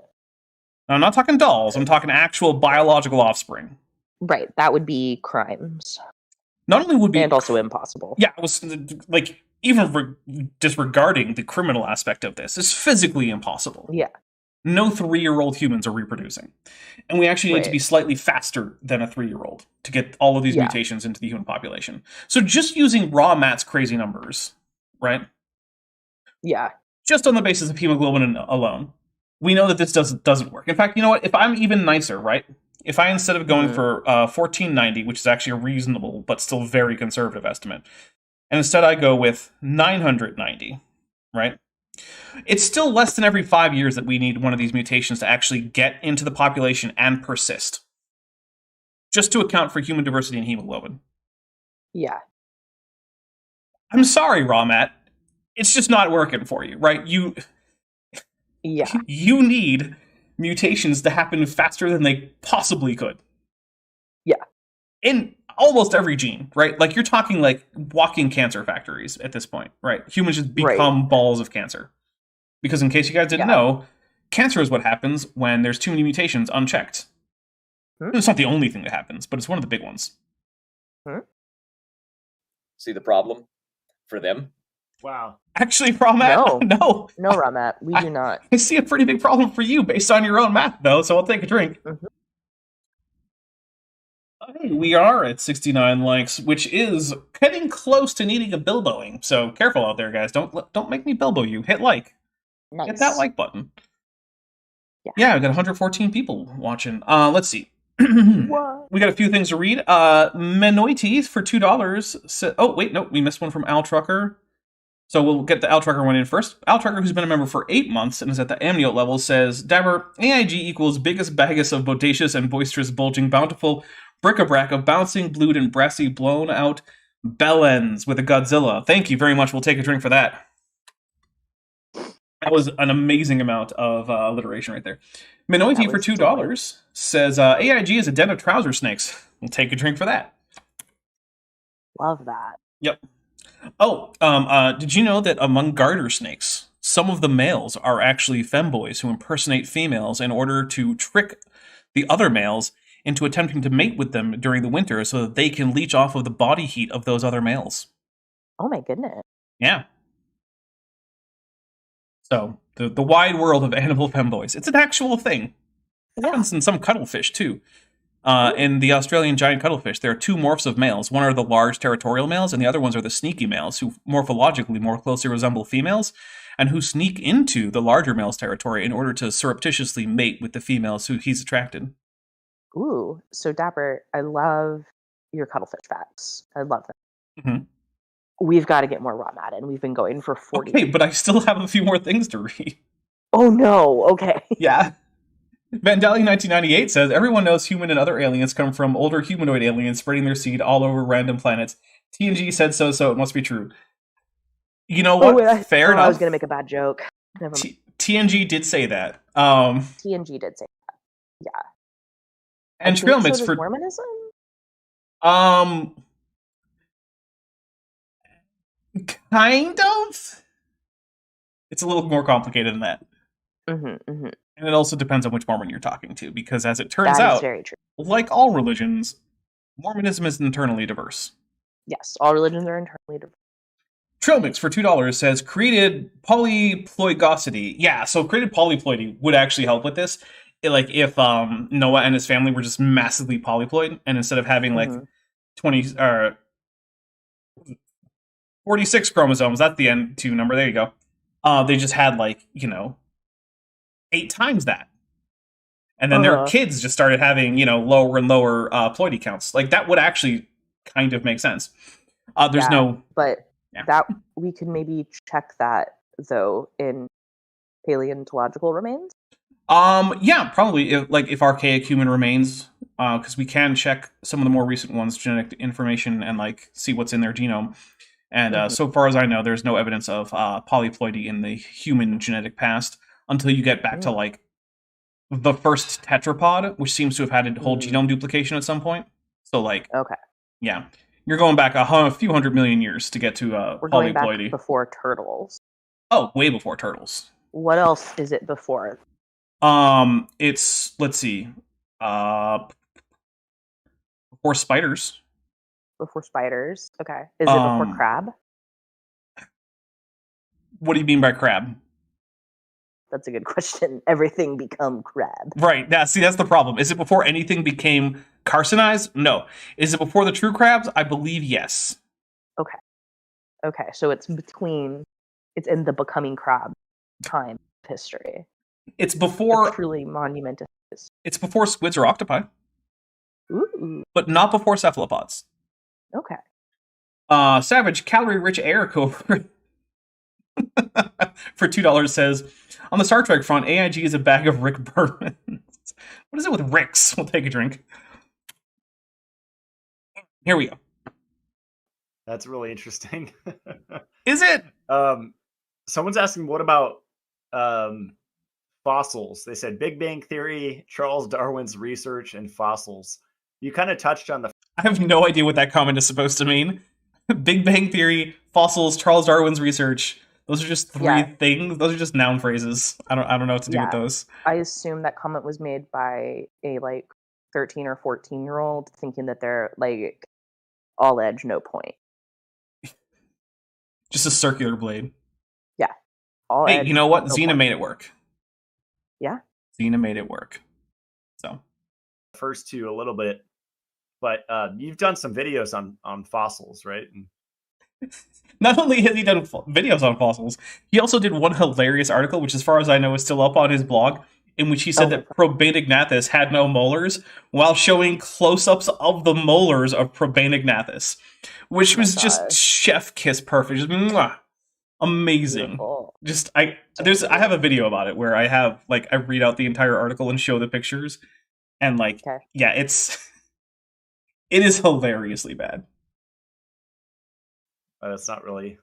Now, I'm not talking dolls. I'm talking actual biological offspring. Right. That would be crimes. Not only would be... And also impossible. Yeah, it was like... Even disregarding the criminal aspect of this, it's physically impossible. Yeah. No 3-year-old humans are reproducing. And we actually need to be slightly faster than a 3-year-old to get all of these mutations into the human population. So just using raw Matt's crazy numbers, right? Yeah. Just on the basis of hemoglobin alone, we know that this doesn't work. In fact, you know what? If I'm even nicer, right? If I, instead of going for 1490, which is actually a reasonable but still very conservative estimate, and instead I go with 990, right? It's still less than every 5 years that we need one of these mutations to actually get into the population and persist. Just to account for human diversity and hemoglobin. Yeah. I'm sorry, Raw Matt. It's just not working for you, right? You need mutations to happen faster than they possibly could. Yeah. In almost every gene, right? Like, you're talking like walking cancer factories at this point, right? Humans just become balls of cancer. Because in case you guys didn't know, cancer is what happens when there's too many mutations unchecked. It's not the only thing that happens, but it's one of the big ones. See the problem for them? Wow. Actually, Ramat, no. No, Ramat, we do not. I see a pretty big problem for you based on your own math, though, so I'll take a drink. Hey, we are at 69 likes, which is getting close to needing a Bilboing. So careful out there, guys. Don't make me Bilbo you. Hit like. Nice. Hit that like button. Yeah, we got 114 people watching. Let's see. We got a few things to read. Menoites for $2. Oh, wait, no, we missed one from Al Trucker. So we'll get the Al Trucker one in first. Al Trucker, who's been a member for 8 months and is at the amniote level, says, Dabber, AIG equals biggest baggus of bodacious and boisterous, bulging, bountiful bric-a-brac of bouncing, blued, and brassy, blown out bellends with a Godzilla. Thank you very much. We'll take a drink for that. That was an amazing amount of alliteration right there. Minoity for $2 says, AIG is a den of trouser snakes. We'll take a drink for that. Love that. Yep. Oh, did you know that among garter snakes, some of the males are actually femboys who impersonate females in order to trick the other males into attempting to mate with them during the winter so that they can leech off of the body heat of those other males? Oh my goodness. Yeah. So the wide world of animal femboys. It's an actual thing. Yeah. Happens in some cuttlefish too. In the Australian giant cuttlefish, there are two morphs of males. One are the large territorial males, and the other ones are the sneaky males, who morphologically more closely resemble females, and who sneak into the larger male's territory in order to surreptitiously mate with the females who he's attracted. Ooh, so Dapper, I love your cuttlefish facts. I love them. Mhm. We've got to get more raw Madden. We've been going for 40. Okay, but I still have a few more things to read. Oh no, okay. Yeah. Vandali 1998 says, everyone knows human and other aliens come from older humanoid aliens spreading their seed all over random planets. TNG said so, so it must be true. You know what? Fair enough. I was going to make a bad joke. Never mind. TNG did say that. TNG did say that. Yeah. And trail mix so for Mormonism? Kind of. It's a little more complicated than that. And it also depends on which Mormon you're talking to, because as it turns That is out, very true. like all religions, Mormonism is internally diverse. Yes, all religions are internally diverse. Trailmix for $2 says, created polyploidosity. Yeah, so created polyploidy would actually help with this. Like if Noah and his family were just massively polyploid, and instead of having like 46 chromosomes, that's the N2 number, there you go. They just had like, 8 times that. And then their kids just started having, lower and lower ploidy counts. Like that would actually kind of make sense. There's no... But that we could maybe check that, though, in paleontological remains? Yeah, probably. If archaic human remains, because we can check some of the more recent ones, genetic information, and like see what's in their genome. And so far as I know, there's no evidence of polyploidy in the human genetic past until you get back to like the first tetrapod, which seems to have had a whole genome duplication at some point. So like, yeah, you're going back a few 100 million years to get to We're polyploidy. going back before turtles. Oh, way before turtles. What else is it before? It's, let's see, before spiders. Before spiders. Okay. Is it before crab? What do you mean by crab? That's a good question. Everything become crab. Right. Now, see, that's the problem. Is it before anything became carcinized? No. Is it before the true crabs? I believe yes. Okay. Okay. So it's in the becoming crab time of history. It's before... A truly monumentous. It's before squids or octopi. Ooh. But not before cephalopods. Okay. Savage calorie-rich air cover for $2 says, on the Star Trek front, AIG is a bag of Rick Bourbons. What is it with Ricks? We'll take a drink. Here we go. That's really interesting. Is it? Someone's asking, what about fossils? They said Big Bang Theory, Charles Darwin's research, and fossils. You kind of touched on the... I have no idea what that comment is supposed to mean. Big Bang Theory, fossils, Charles Darwin's research. Those are just three things. Those are just noun phrases. I don't know what to do with those. I assume that comment was made by a 13 or 14-year-old thinking that they're all edge, no point. Just a circular blade. Yeah. All edge, you know what? no Xena point. made it work. Yeah. Xena made it work. So. First two a little bit, but you've done some videos on fossils, right? And... Not only has he done videos on fossils, he also did one hilarious article, which as far as I know is still up on his blog, in which he said that Probainognathus had no molars, while showing close-ups of the molars of Probainognathus, which was just chef kiss perfect. Just mwah, amazing. Beautiful. Just I have a video about it where I have I read out the entire article and show the pictures, and it is hilariously bad. That's not really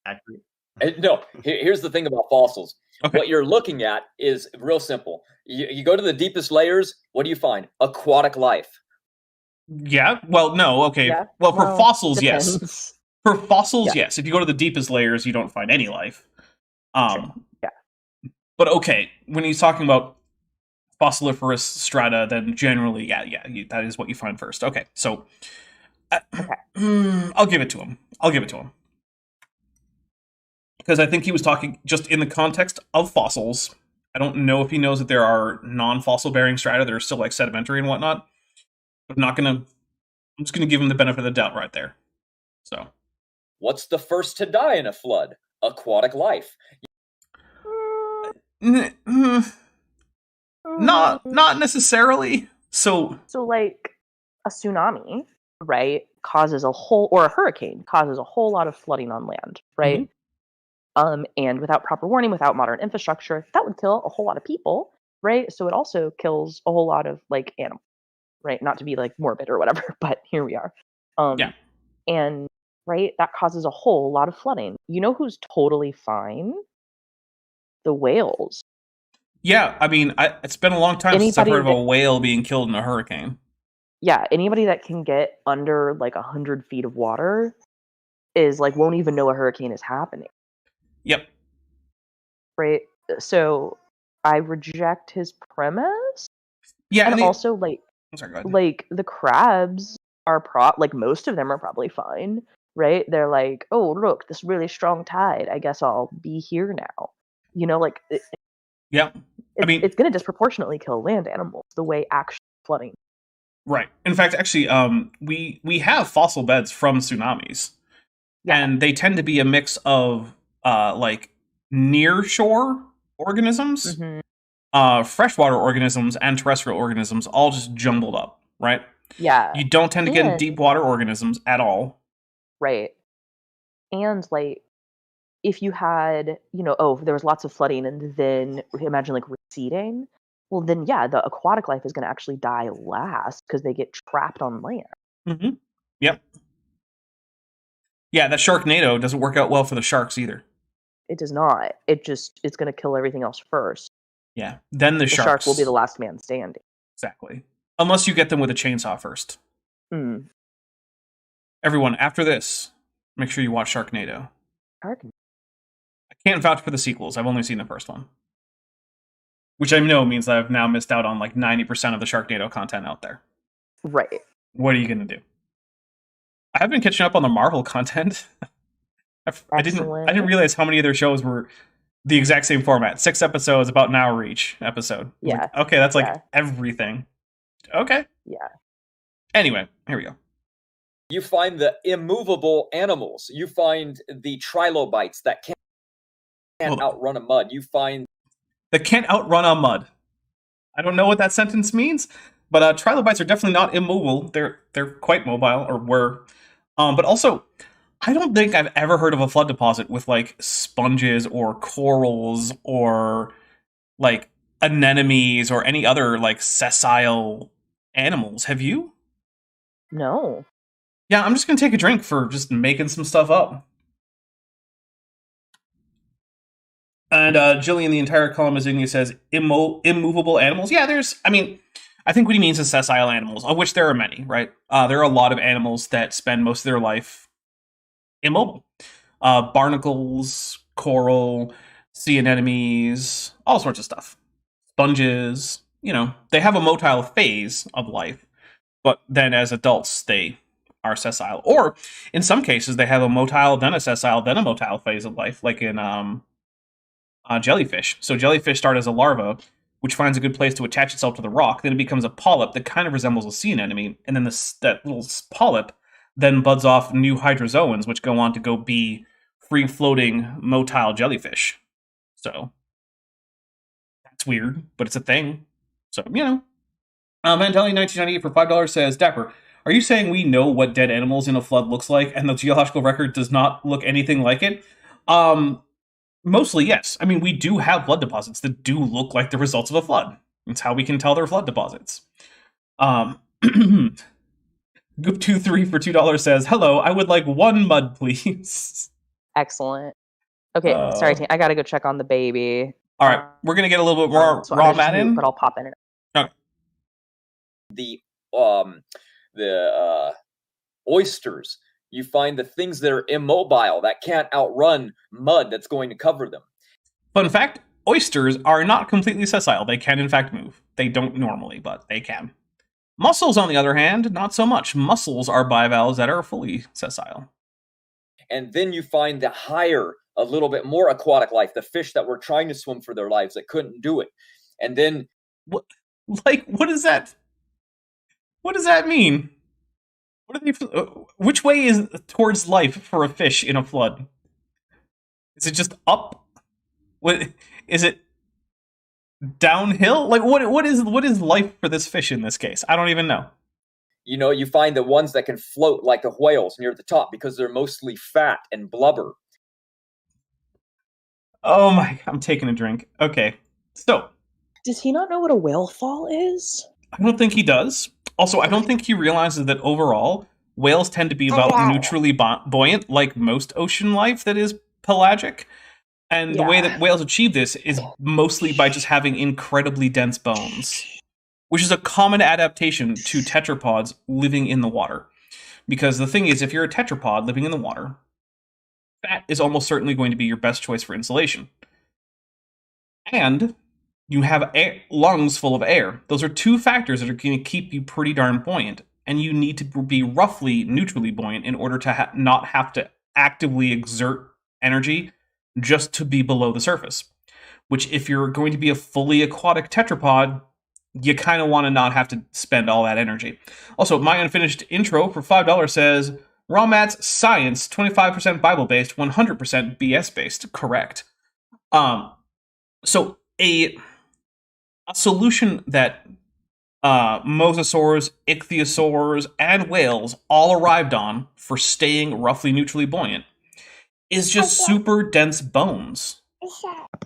accurate. No, here's the thing about fossils. Okay. What you're looking at is real simple. You go to the deepest layers, what do you find? Aquatic life. Yeah, well, no, okay. Yeah. Well, for fossils, depends. yes. For fossils, yes. If you go to the deepest layers, you don't find any life. Sure. Yeah. But okay, when he's talking about fossiliferous strata, then generally, that is what you find first. Okay, so I'll give it to him. Because I think he was talking just in the context of fossils. I don't know if he knows that there are non-fossil bearing strata that are still like sedimentary and whatnot. But I'm just gonna give him the benefit of the doubt right there. So, What's the first to die in a flood? Aquatic life. not necessarily. So like a tsunami, right, causes or a hurricane causes a whole lot of flooding on land, right? And without proper warning, without modern infrastructure, that would kill a whole lot of people, right? So it also kills a whole lot of like animals, right? Not to be like morbid or whatever, but here we are. Yeah. And right, that causes a whole lot of flooding. You know who's totally fine? The whales. Yeah, I mean, it's been a long time since I've heard of a whale being killed in a hurricane. Yeah, anybody that can get under like 100 feet of water is like won't even know a hurricane is happening. Yep. Right. So I reject his premise. Yeah, and also like, sorry, go ahead. Like the crabs are like most of them are probably fine, right? They're like, oh look, this really strong tide. I guess I'll be here now. You know, like. Yeah. I mean, it's going to disproportionately kill land animals the way actual flooding. Right. In fact, actually, we have fossil beds from tsunamis, and they tend to be a mix of like near shore organisms, freshwater organisms, and terrestrial organisms, all just jumbled up. Right. Yeah. You don't tend to get deep water organisms at all. Right. And like, if you had, there was lots of flooding and then imagine like receding, well then yeah, the aquatic life is going to actually die last because they get trapped on land. Yep. Yeah, that Sharknado doesn't work out well for the sharks either. It does not. It's going to kill everything else first. Yeah, then the shark will be the last man standing. Exactly. Unless you get them with a chainsaw first. Everyone, after this, make sure you watch Sharknado. I can't vouch for the sequels. I've only seen the first one. Which I know means that I've now missed out on like 90% of the Sharknado content out there. Right. What are you going to do? I've been catching up on the Marvel content. I didn't realize how many of their shows were the exact same format. 6 episodes, about an hour each episode. Yeah. Like, okay, that's like everything. Okay. Yeah. Anyway, here we go. You find the immovable animals. You find the trilobites that can't outrun a mud. You find that can't outrun a mud. I don't know what that sentence means, but trilobites are definitely not immobile. They're quite mobile, or were. But also, I don't think I've ever heard of a flood deposit with like sponges or corals or like anemones or any other like sessile animals. Have you? No. Yeah, I'm just gonna take a drink for just making some stuff up. And Jillian, the entire column is in, says immovable animals. Yeah, I think what he means is sessile animals, of which there are many, right? There are a lot of animals that spend most of their life immobile. Barnacles, coral, sea anemones, all sorts of stuff. Sponges, they have a motile phase of life, but then as adults, they are sessile. Or, in some cases, they have a motile, then a sessile, then a motile phase of life, like in jellyfish. So jellyfish start as a larva, which finds a good place to attach itself to the rock. Then it becomes a polyp that kind of resembles a sea anemone. And then that little polyp then buds off new hydrozoans, which go on to go be free-floating motile jellyfish. So that's weird, but it's a thing. So, Mantelli 1998 for $5 says, Dapper, are you saying we know what dead animals in a flood looks like and the geological record does not look anything like it? Mostly, yes. I mean, we do have flood deposits that do look like the results of a flood. It's how we can tell they're flood deposits. Goop23 for $2 says, hello, I would like 1 mud, please. Excellent. Okay, sorry, team. I gotta go check on the baby. All right, we're gonna get a little bit more raw Matt in, but I'll pop in. Okay. The oysters. You find the things that are immobile, that can't outrun mud that's going to cover them. Fun fact, oysters are not completely sessile. They can, in fact, move. They don't normally, but they can. Mussels, on the other hand, not so much. Mussels are bivalves that are fully sessile. And then you find the higher, a little bit more aquatic life, the fish that were trying to swim for their lives that couldn't do it. And then What is that? What does that mean? What are they? Which way is towards life for a fish in a flood? Is it just up? What is it? Downhill? Like what is life for this fish in this case? I don't even know. you find the ones that can float like the whales near the top because they're mostly fat and blubber. Oh my! I'm taking a drink. Okay, so Does he not know what a whale fall is? I don't think he does. Also, I don't think he realizes that overall, whales tend to be about neutrally buoyant, like most ocean life that is pelagic. And the way that whales achieve this is mostly by just having incredibly dense bones, which is a common adaptation to tetrapods living in the water. Because the thing is, if you're a tetrapod living in the water, fat is almost certainly going to be your best choice for insulation. And you have lungs full of air. Those are two factors that are going to keep you pretty darn buoyant. And you need to be roughly neutrally buoyant in order to not have to actively exert energy just to be below the surface. Which, if you're going to be a fully aquatic tetrapod, you kind of want to not have to spend all that energy. Also, my unfinished intro for $5 says, Raw Matt's science, 25% Bible-based, 100% BS-based. Correct. So a solution that mosasaurs, ichthyosaurs, and whales all arrived on for staying roughly neutrally buoyant is just super dense bones.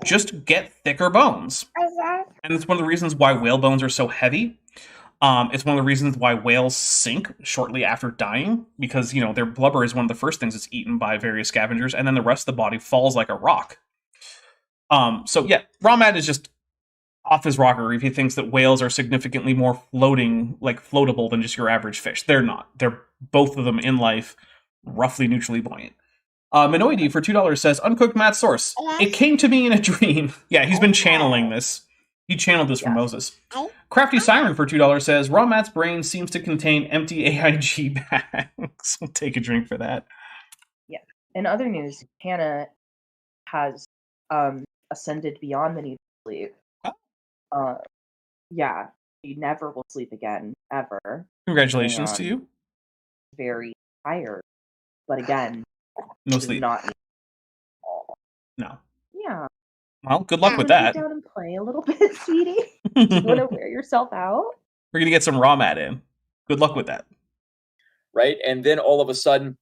Just get thicker bones. And it's one of the reasons why whale bones are so heavy. It's one of the reasons why whales sink shortly after dying, because, their blubber is one of the first things that's eaten by various scavengers, and then the rest of the body falls like a rock. So yeah, Raw Matt is just off his rocker if he thinks that whales are significantly more floatable than just your average fish. They're not. They're both of them in life roughly neutrally buoyant. Minoidi for $2 says, Uncooked Matt source. It came to me in a dream. Yeah, he's been channeling this. He channeled this from Moses. Crafty Siren for $2 says, Raw Matt's brain seems to contain empty AIG bags. We'll take a drink for that. Yeah. In other news, Hannah has ascended beyond the need to sleep. Yeah, she never will sleep again, ever. Congratulations to you. Very tired. But again, no sleep. Not need no. Yeah. Well, good luck with that. Sit down and play a little bit, sweetie. Do you want to wear yourself out? We're gonna get some Raw Mat in. Good luck with that. Right, and then all of a sudden,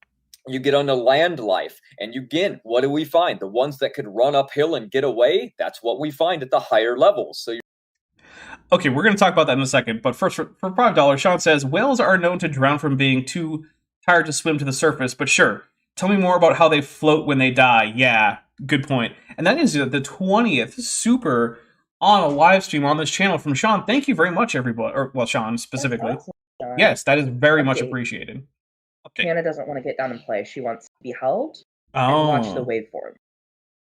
you get onto land life, and again, what do we find? The ones that could run uphill and get away. That's what we find at the higher levels. So. Okay, we're going to talk about that in a second, but first, for $5, Sean says, whales are known to drown from being too tired to swim to the surface, but sure, tell me more about how they float when they die. Yeah, good point. And that is the 20th super on a live stream on this channel from Sean. Thank you very much, everybody. Sean, specifically. Awesome. Yes, that is very much appreciated. Okay. Hannah doesn't want to get down and play. She wants to be held and watch the waveform.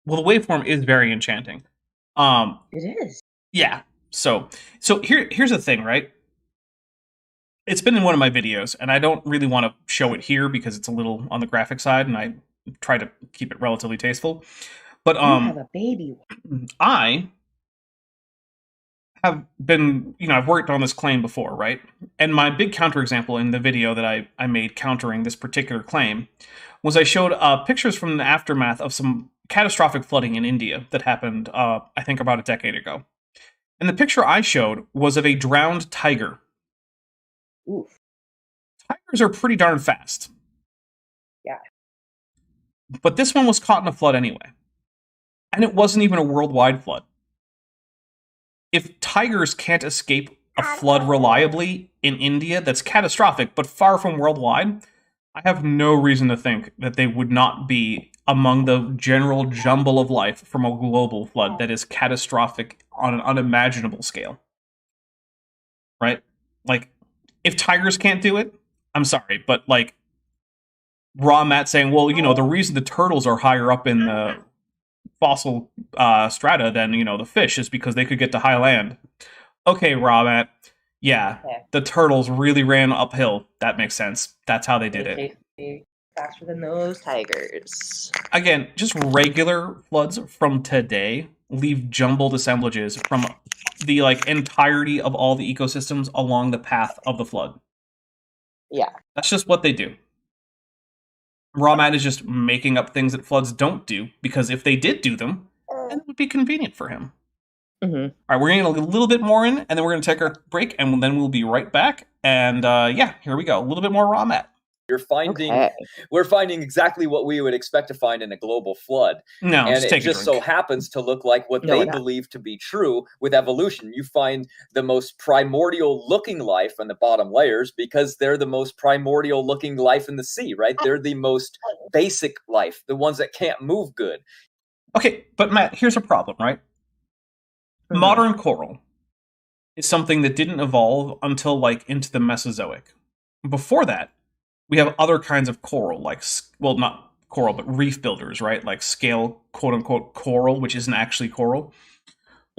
Well, the waveform is very enchanting. It is. Yeah. So here's the thing, right? It's been in one of my videos, and I don't really want to show it here because it's a little on the graphic side, and I try to keep it relatively tasteful. But you have a baby. I have been, I've worked on this claim before, right? And my big counterexample in the video that I made countering this particular claim was I showed pictures from the aftermath of some catastrophic flooding in India that happened, I think, about a decade ago. And the picture I showed was of a drowned tiger. Oof. Tigers are pretty darn fast. Yeah. But this one was caught in a flood anyway. And it wasn't even a worldwide flood. If tigers can't escape a flood reliably in India that's catastrophic, but far from worldwide, I have no reason to think that they would not be among the general jumble of life from a global flood that is catastrophic on an unimaginable scale. Right? Like, if tigers can't do it, I'm sorry, but like, Raw Matt saying, well, the reason the turtles are higher up in the fossil strata than, the fish is because they could get to high land. Okay, Raw Matt, Yeah, Okay. the turtles really ran uphill. That makes sense. That's how they did They it. chase me faster than those tigers. Again, just regular floods from today leave jumbled assemblages from the entirety of all the ecosystems along the path of the flood. Yeah. That's just what they do. Raw Matt is just making up things that floods don't do, because if they did do them, then it would be convenient for him. Mm-hmm. All right, we're going to get a little bit more in, and then we're going to take our break, and then we'll be right back. And yeah, here we go. A little bit more Raw Matt. You're finding, Okay. we're finding exactly what we would expect to find in a global flood. No, And just it take a just drink. so happens to look like what No, they we're not. believe to be true with evolution. You find the most primordial looking life in the bottom layers because they're the most primordial looking life in the sea, right? They're the most basic life, the ones that can't move good. Okay, but Matt, here's a problem, right? Mhm. Modern coral is something that didn't evolve until into the Mesozoic. Before that, we have other kinds of coral, well, not coral, but reef builders, right? Like scale, quote unquote, coral, which isn't actually coral.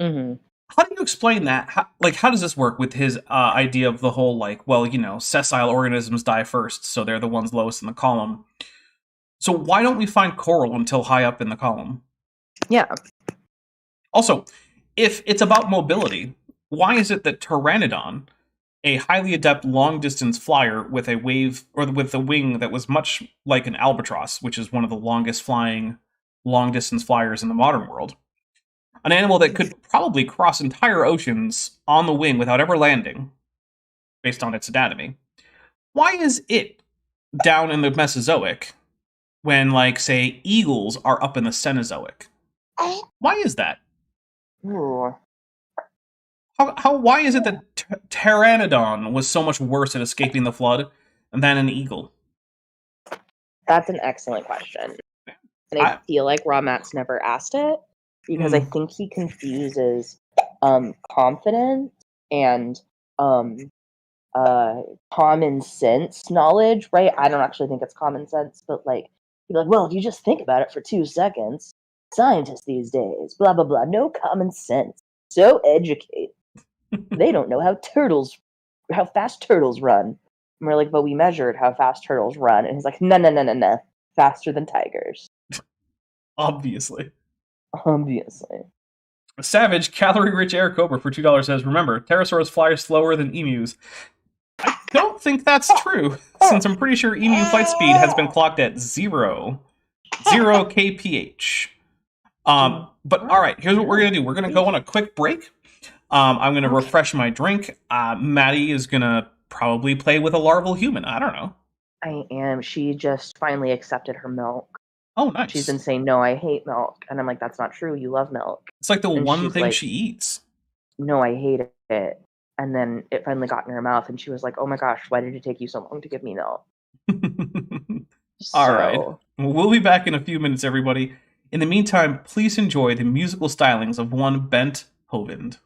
Mm-hmm. How do you explain that? How does this work with his idea of the whole, sessile organisms die first, so they're the ones lowest in the column? So why don't we find coral until high up in the column? Yeah. Also, if it's about mobility, why is it that Pteranodon, a highly adept long-distance flyer with a wing that was much like an albatross, which is one of the longest flying long-distance flyers in the modern world, an animal that could probably cross entire oceans on the wing without ever landing, based on its anatomy, why is it down in the Mesozoic when, say, eagles are up in the Cenozoic? Why is that? Ooh. Why is it that Pteranodon was so much worse at escaping the flood than an eagle? That's an excellent question. And I feel like Raw Matt's never asked it because I think he confuses confidence and common sense knowledge, right? I don't actually think it's common sense, but you're like, well, if you just think about it for 2 seconds, scientists these days, blah blah blah, no common sense, so educated. They don't know how fast turtles run. And we're like, but we measured how fast turtles run, and he's like, no, faster than tigers. Obviously. Savage, calorie-rich air cobra for $2 says, remember, pterosaurs fly slower than emus. I don't think that's true, since I'm pretty sure emu flight speed has been clocked at 0 kph. But all right, here's what we're going to do. We're going to go on a quick break. I'm going to refresh my drink. Maddie is going to probably play with a larval human. I don't know. I am. She just finally accepted her milk. Oh, nice. She's been saying, no, I hate milk. And I'm like, that's not true. You love milk. It's like the And one she's thing like, she eats. No, I hate it. And then it finally got in her mouth, and she was like, oh my gosh, why did it take you so long to give me milk? All right. We'll be back in a few minutes, everybody. In the meantime, please enjoy the musical stylings of one Bent Hovind.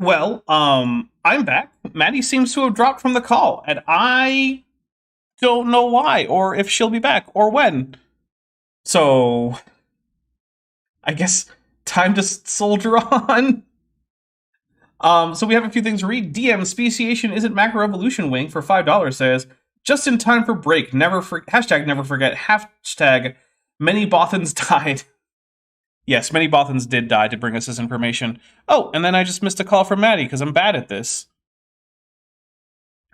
Well, I'm back. Maddie seems to have dropped from the call, and I don't know why, or if she'll be back, or when. So, I guess time to soldier on. So we have a few things to read. DM Speciation Isn't Macro Evolution Wing for $5 says, just in time for break. Hashtag never forget. Hashtag many Bothans died. Yes, many Bothans did die to bring us this information. Oh, and then I just missed a call from Maddie because I'm bad at this.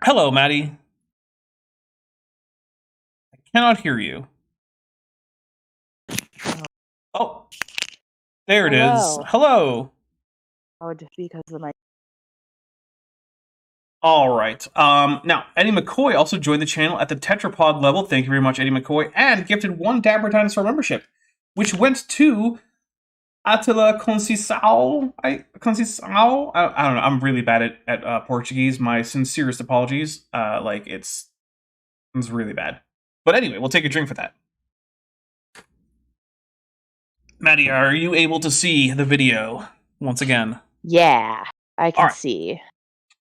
Hello, Maddie. I cannot hear you. Oh, there it is. Hello. Oh, just because of my... All right. Now, Eddie McCoy also joined the channel at the tetrapod level. Thank you very much, Eddie McCoy, and gifted 1 Dapper Dinosaur membership, which went to Attila Conceição. I don't know. I'm really bad at Portuguese. My sincerest apologies. It's really bad. But anyway, we'll take a drink for that. Maddie, are you able to see the video once again? Yeah, I can All right. see.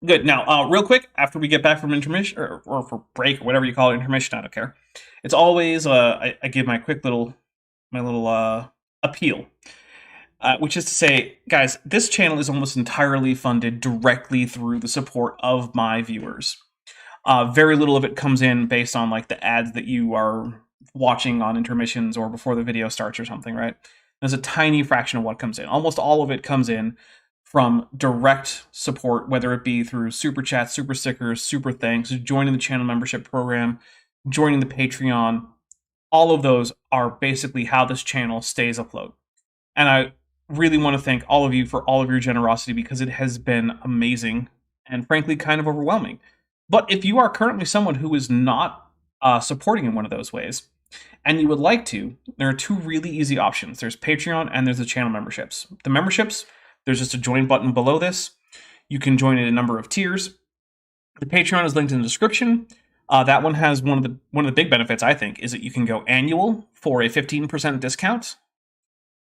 Good. Now, real quick, after we get back from intermission, or for break, or whatever you call it, intermission, I don't care. It's always, I give my quick little appeal. Which is to say, guys, this channel is almost entirely funded directly through the support of my viewers. Very little of it comes in based on, like, the ads that you are watching on intermissions or before the video starts or something, right? There's a tiny fraction of what comes in. Almost all of it comes in from direct support, whether it be through super chats, super stickers, super thanks, joining the channel membership program, joining the Patreon. All of those are basically how this channel stays afloat. And I really want to thank all of you for all of your generosity because it has been amazing and frankly kind of overwhelming. But if you are currently someone who is not supporting in one of those ways, and you would like to, there are 2 really easy options. There's Patreon and there's the channel memberships. The memberships, there's just a join button below this. You can join in a number of tiers. The Patreon is linked in the description. That one has one of the big benefits, I think, is that you can go annual for a 15% discount,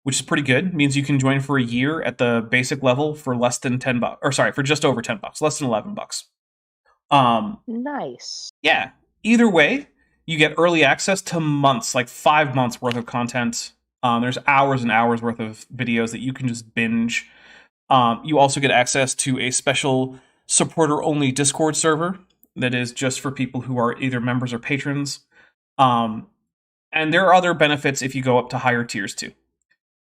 which is pretty good. It means you can join for a year at the basic level for less than $10, or sorry, for just over $10, less than $11. Nice. Yeah. Either way, you get early access to months, like 5 months worth of content. There's hours and hours worth of videos that you can just binge. You also get access to a special supporter-only Discord server that is just for people who are either members or patrons. And there are other benefits if you go up to higher tiers too.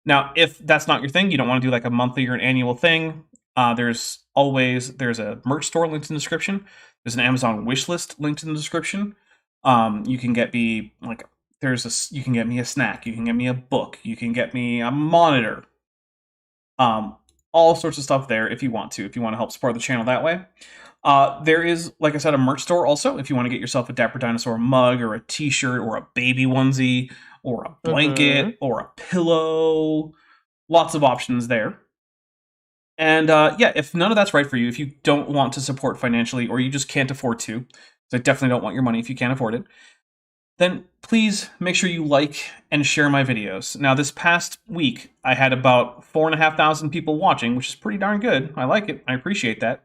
Now, if that's not your thing, you don't want to do like a monthly or an annual thing, there's a merch store linked in the description. There's an Amazon wish list linked in the description. You can get me you can get me a snack, you can get me a book, you can get me a monitor. All sorts of stuff there if you want to help support the channel that way. There is, like I said, a merch store also if you want to get yourself a Dapper Dinosaur mug or a t-shirt or a baby onesie or a blanket or a pillow. Lots of options there. And if none of that's right for you, if you don't want to support financially or you just can't afford to, so I definitely don't want your money if you can't afford it, then please make sure you like and share my videos. Now, this past week, I had about 4,500 people watching, which is pretty darn good. I like it. I appreciate that.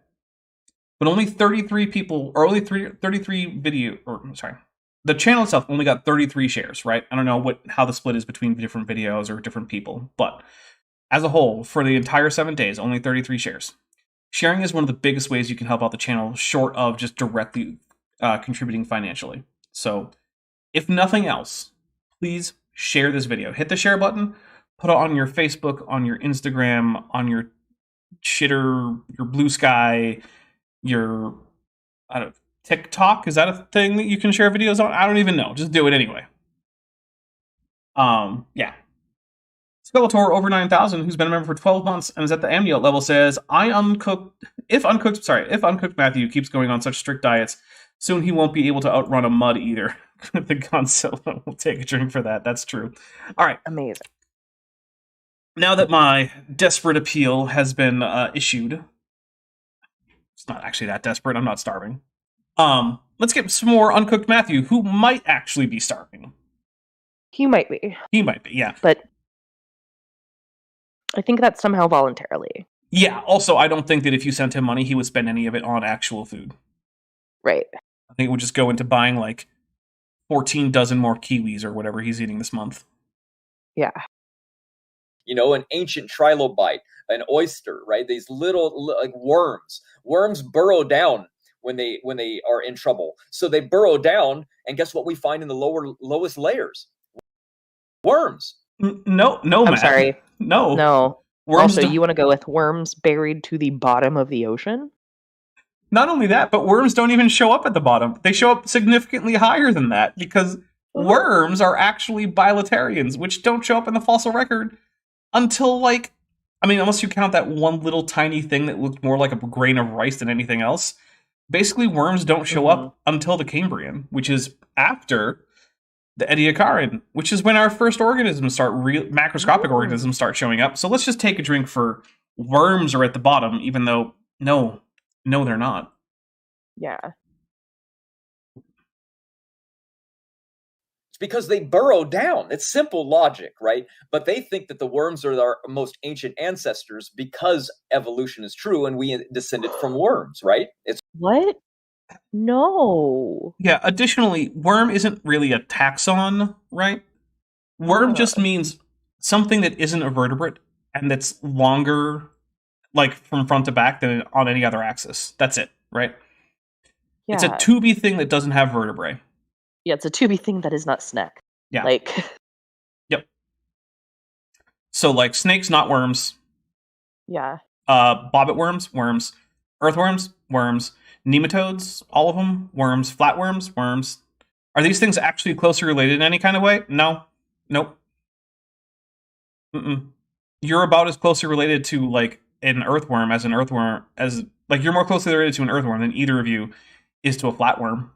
But only 33 people, or only 33 the channel itself only got 33 shares, right? I don't know how the split is between different videos or different people, but as a whole, for the entire 7 days, only 33 shares. Sharing is one of the biggest ways you can help out the channel, short of just directly contributing financially. So, if nothing else, please share this video. Hit the share button, put it on your Facebook, on your Instagram, on your Shitter, your Blue Sky, your TikTok. Is that a thing that you can share videos on? I don't even know. Just do it anyway. Yeah. Skeletor over 9,000, who's been a member for 12 months and is at the amniote level, says, if uncooked Matthew keeps going on such strict diets, soon he won't be able to outrun a mud either. The Godzilla will take a drink for that. That's true. All right. Amazing. Now that my desperate appeal has been issued, it's not actually that desperate. I'm not starving. Let's get some more uncooked Matthew, who might actually be starving. He might be. He might be, yeah. But I think that's somehow voluntarily. Yeah, also, I don't think that if you sent him money, he would spend any of it on actual food. Right. I think it would just go into buying, like, 14 dozen more kiwis or whatever he's eating this month. Yeah. You know, an ancient trilobite, an oyster, right? These little like worms. Worms burrow down when they are in trouble. So they burrow down, and guess what we find in the lowest layers? Worms. No, I'm Matt. sorry. No. No. Worms Also, don't- you want to go with worms buried to the bottom of the ocean? Not only that, but worms don't even show up at the bottom. They show up significantly higher than that because worms are actually bilaterians, which don't show up in the fossil record until, like, I mean, unless you count that one little tiny thing that looked more like a grain of rice than anything else. Basically, worms don't show up until the Cambrian, which is after the Ediacaran, which is when our first organisms start, macroscopic organisms start showing up. So let's just take a drink for worms are at the bottom, even though, no, they're not. Yeah. It's because they burrow down. It's simple logic, right? But they think that the worms are our most ancient ancestors because evolution is true and we descended from worms, right? It's What? No. Yeah, additionally, worm isn't really a taxon, right? Worm just means something that isn't a vertebrate and that's longer, like, from front to back than on any other axis. That's it, right? Yeah. It's a tubey thing that doesn't have vertebrae. Yeah, it's a tubey thing that is not snack. Yeah. Like, Yep. So, like, snakes, not worms. yeah. Bobbit worms. Earthworms, worms. Nematodes, all of them, worms. Flatworms, worms. Are these things actually closely related in any kind of way? No. Nope. You're about as closely related to, like, an earthworm as like, you're more closely related to an earthworm than either of you is to a flatworm.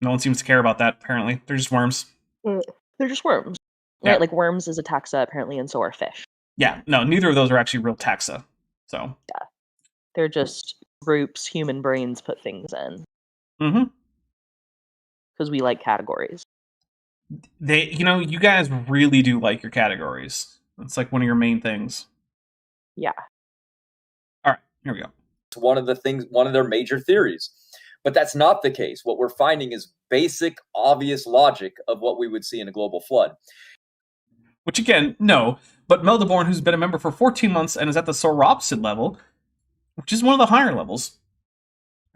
No one seems to care about that, apparently. They're just worms. They're just worms. Yeah. Right? Like, worms is a taxa, apparently, and so are fish. Yeah, no, neither of those are actually real taxa. So. Yeah. They're just groups human brains put things in. Mm-hmm. Because we like categories. You guys really do like your categories. It's like one of your main things. Yeah. All right, here we go. It's one of their major theories. But that's not the case. What we're finding is basic, obvious logic of what we would see in a global flood. Which, again, no. But Meldeborn, who's been a member for 14 months and is at the sauropsid level, which is one of the higher levels,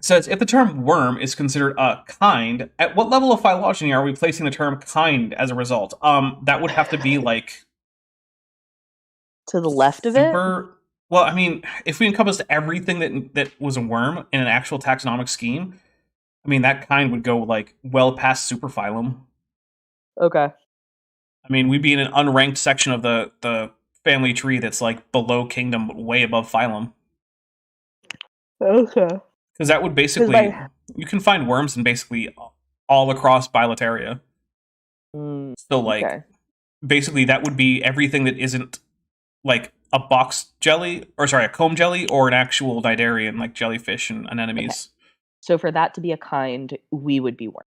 says, if the term worm is considered a kind, at what level of phylogeny are we placing the term kind as a result? That would have to be, like... To the left of it? Well, I mean, if we encompassed everything that was a worm in an actual taxonomic scheme, I mean, that kind would go, like, well past superphylum. Okay. I mean, we'd be in an unranked section of the family tree that's, like, below kingdom, but way above phylum. Okay. Because that would basically... You can find worms in basically all across Bilateria. So, like, basically that would be everything that isn't, like, a box jelly, a comb jelly, or an actual Nidarian, like jellyfish and anemones. Okay. So for that to be a kind, we would be worm.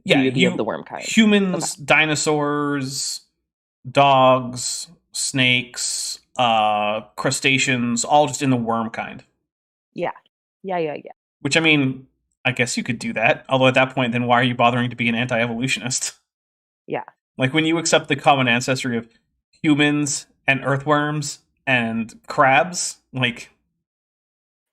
Yeah, we would be of the worm kind. Humans, dinosaurs, dogs, snakes, crustaceans, all just in the worm kind. Yeah. Which, I mean, I guess you could do that. Although at that point, then why are you bothering to be an anti-evolutionist? Yeah. Like, when you accept the common ancestry of humans and earthworms and crabs, like,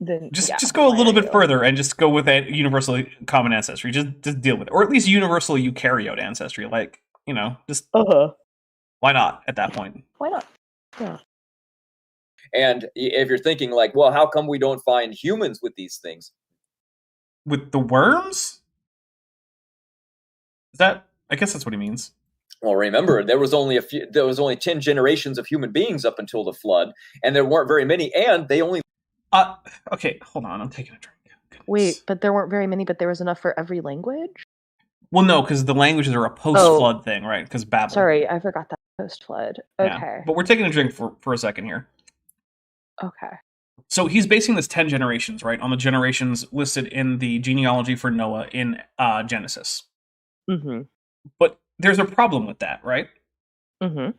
Then just go a little bit further and just go with a universal common ancestry. Just deal with it. Or at least universal eukaryote ancestry. Like, just why not at that point? Why not? Yeah. And if you're thinking, like, well, how come we don't find humans with these things? With the worms? I guess that's what he means. Well, remember, there was only 10 generations of human beings up until the flood, and there weren't very many, and they only... Okay, hold on, I'm taking a drink. Goodness. Wait, but there weren't very many, but there was enough for every language? Well, no, because the languages are a post-flood thing, right? Because Babel. Sorry, I forgot that post-flood. Okay. Yeah. But we're taking a drink for a second here. Okay. So he's basing this 10 generations, right, on the generations listed in the genealogy for Noah in Genesis. Mm-hmm. But there's a problem with that, right? Mm-hmm.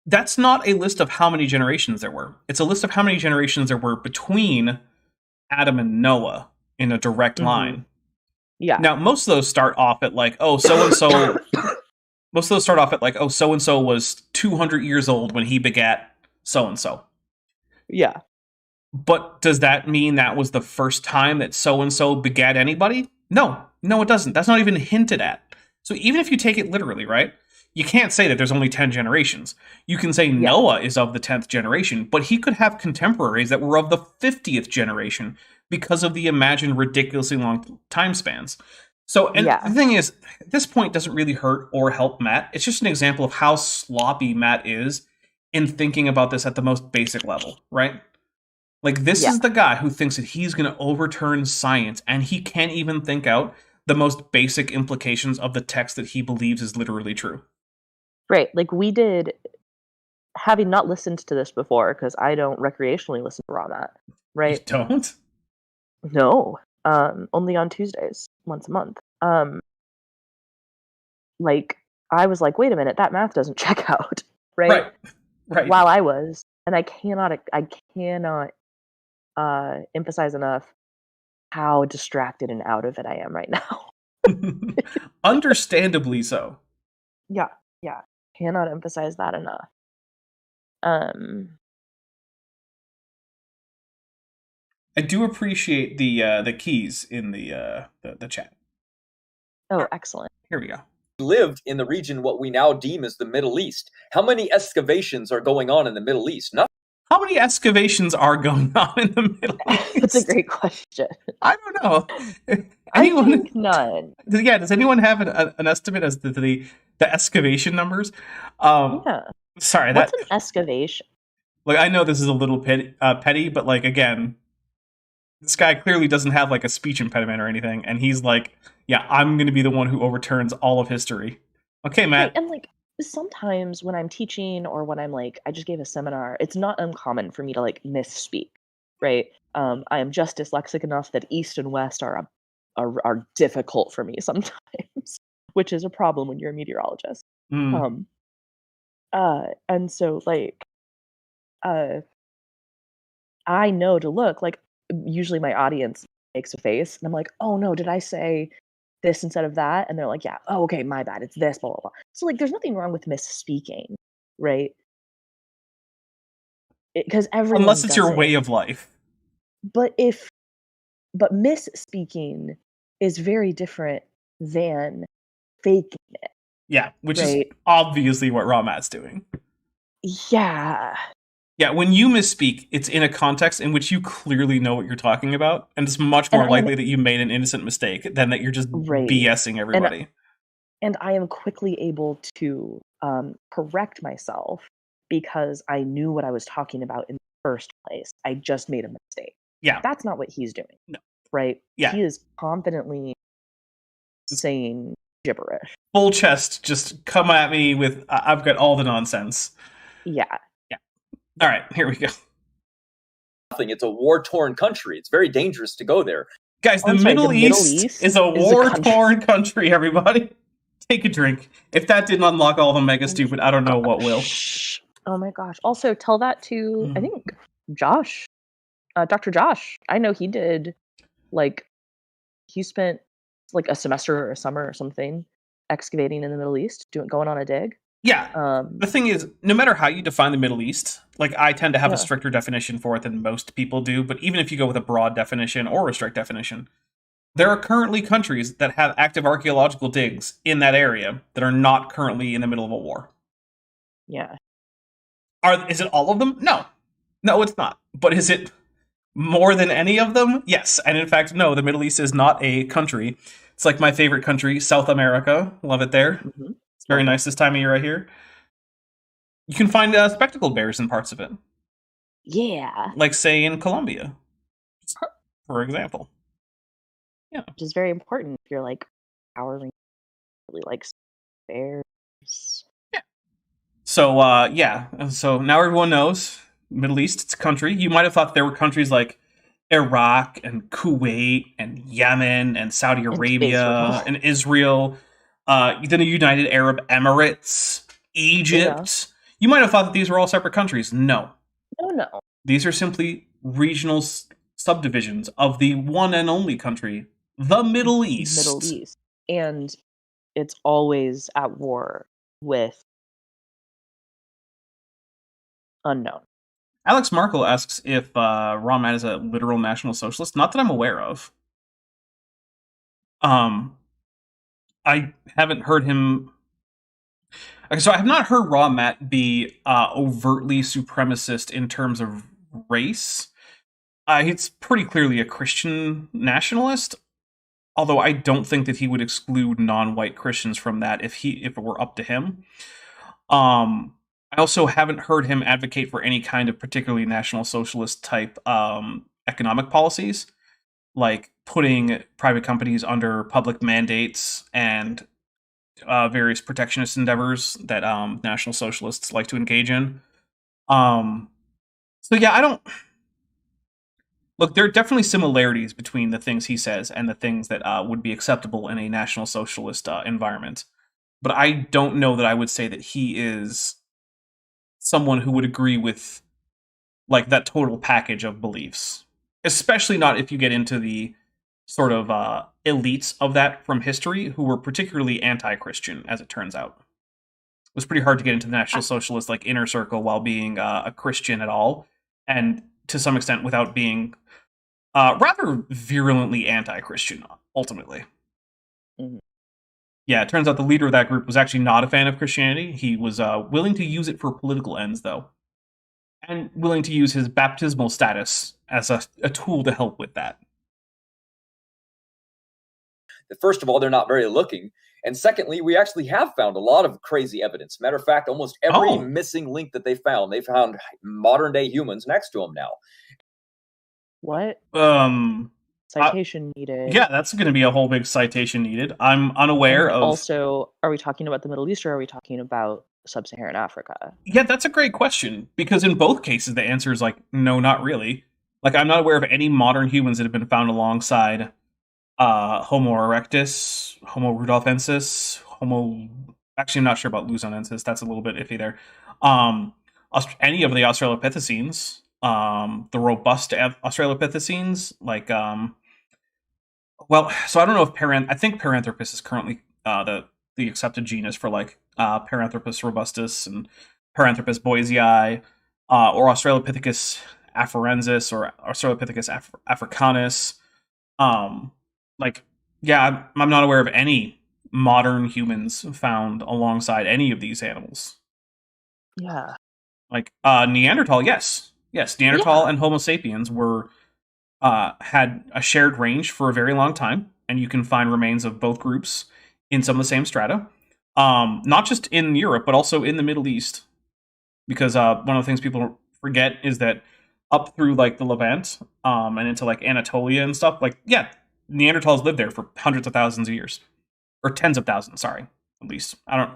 That's not a list of how many generations there were. It's a list of how many generations there were between Adam and Noah in a direct line. Yeah. Now, most of those start off at like, oh, so-and-so... most of those start off at like, oh, so-and-so was 200 years old when he begat so-and-so. Yeah. But does that mean that was the first time that so-and-so begat anybody? No, it doesn't. That's not even hinted at. So even if you take it literally, right? You can't say that there's only 10 generations. You can say Noah is of the 10th generation, but he could have contemporaries that were of the 50th generation because of the imagined ridiculously long time spans. So, and the thing is, this point doesn't really hurt or help Matt. It's just an example of how sloppy Matt is in thinking about this at the most basic level, right? Like, this is the guy who thinks that he's going to overturn science, and he can't even think out the most basic implications of the text that he believes is literally true. Right. Like, we did, having not listened to this before, because I don't recreationally listen to Raw Matt, right? You don't? No. Only on Tuesdays, once a month. Like, I was like, wait a minute, that math doesn't check out, right? Right. While I was, and I cannot emphasize enough how distracted and out of it I am right now. Understandably so. Yeah. Cannot emphasize that enough. I do appreciate the keys in the chat. Oh, excellent. Here we go. Lived in the region what we now deem as the Middle East. How many excavations are going on in the Middle East? Nothing. How many excavations are going on in the Middle East? That's a great question. I don't know. I think none. Yeah, does anyone have an estimate as to the excavation numbers? Sorry, what's an excavation? Like, I know this is a little petty, but like, again, this guy clearly doesn't have like a speech impediment or anything, and he's like, yeah, I'm going to be the one who overturns all of history. Okay, Matt. Right, and like, sometimes when I'm teaching or when I'm like, I just gave a seminar, it's not uncommon for me to like misspeak, right? I am just dyslexic enough that East and West are difficult for me sometimes, which is a problem when you're a meteorologist. And so like, I know to look like, usually my audience makes a face and I'm like, oh no, did I say this instead of that? And they're like, yeah, oh, okay, my bad, it's this, blah, blah, blah. So like, there's nothing wrong with misspeaking, right? Because everyone unless it's your it. way of life. But misspeaking is very different than faking it. Yeah, which is obviously what Raw Matt's doing. Yeah. Yeah, when you misspeak, it's in a context in which you clearly know what you're talking about, and it's much more likely that you made an innocent mistake than that you're just BSing everybody. And I am quickly able to correct myself because I knew what I was talking about in the first place. I just made a mistake. Yeah. That's not what he's doing. No. Right? Yeah. He is confidently saying gibberish. Full chest, just come at me with, I've got all the nonsense. Yeah. All right, here we go. It's a war-torn country. It's very dangerous to go there. Guys, the Middle East is a war-torn country, everybody. Take a drink. If that didn't unlock all the mega stupid, I don't know what will. Oh my gosh. Also, tell that to, I think, Josh. Dr. Josh. I know he did, like, he spent, like, a semester or a summer or something excavating in the Middle East, going on a dig. Yeah. The thing is, no matter how you define the Middle East, like, I tend to have a stricter definition for it than most people do, but even if you go with a broad definition or a strict definition, there are currently countries that have active archaeological digs in that area that are not currently in the middle of a war. Yeah. Is it all of them? No. No, it's not. But is it more than any of them? Yes. And in fact, no, the Middle East is not a country. It's like my favorite country, South America. Love it there. Mm-hmm. Very nice this time of year right here. You can find spectacled bears in parts of it. Yeah. Like, say, in Colombia, for example. Yeah. Which is very important if you're, like, Power Rangers really likes bears. Yeah. So, yeah. So now everyone knows, Middle East, it's a country. You might have thought there were countries like Iraq and Kuwait and Yemen and Saudi Arabia and Israel. Then the United Arab Emirates, Egypt. You might have thought that these were all separate countries. No. No. These are simply regional subdivisions of the one and only country, the Middle East. Middle East. And it's always at war with unknown. Alex Markle asks if Raw Matt is a literal National Socialist. Not that I'm aware of. I haven't heard him. Okay, so I have not heard Raw Matt be overtly supremacist in terms of race. He's pretty clearly a Christian nationalist, although I don't think that he would exclude non-white Christians from that if it were up to him. I also haven't heard him advocate for any kind of particularly National Socialist type economic policies, like putting private companies under public mandates and various protectionist endeavors that National Socialists like to engage in. So yeah, I don't... Look, there are definitely similarities between the things he says and the things that would be acceptable in a National Socialist environment. But I don't know that I would say that he is someone who would agree with like that total package of beliefs. Especially not if you get into the sort of elites of that from history who were particularly anti-Christian, as it turns out. It was pretty hard to get into the National Socialist like inner circle while being a Christian at all, and to some extent without being rather virulently anti-Christian, ultimately. Mm-hmm. Yeah, it turns out the leader of that group was actually not a fan of Christianity. He was willing to use it for political ends, though. And willing to use his baptismal status as a tool to help with that. First of all, they're not very looking. And secondly, we actually have found a lot of crazy evidence. Matter of fact, almost every missing link that they found modern-day humans next to them now. What? Citation needed. Yeah, that's going to be a whole big citation needed. I'm unaware of... Also, are we talking about the Middle East or are we talking about Sub-Saharan Africa? Yeah, that's a great question. Because in both cases, the answer is like, no, not really. Like, I'm not aware of any modern humans that have been found alongside Homo erectus, Homo rudolfensis, Actually, I'm not sure about luzonensis. That's a little bit iffy there. Any of the Australopithecines, the robust Australopithecines, like, well, so I don't know if I think Paranthropus is currently the accepted genus for like Paranthropus robustus and Paranthropus boisei, or Australopithecus afarensis or Australopithecus africanus. Like, yeah, I'm not aware of any modern humans found alongside any of these animals. Yeah. Like, Neanderthal, yes. Yes, Neanderthal and Homo sapiens were had a shared range for a very long time, and you can find remains of both groups in some of the same strata. Not just in Europe, but also in the Middle East. Because one of the things people forget is that up through like the Levant and into like Anatolia and stuff, like, yeah, Neanderthals lived there for hundreds of thousands of years. Or tens of thousands, sorry, at least. I don't...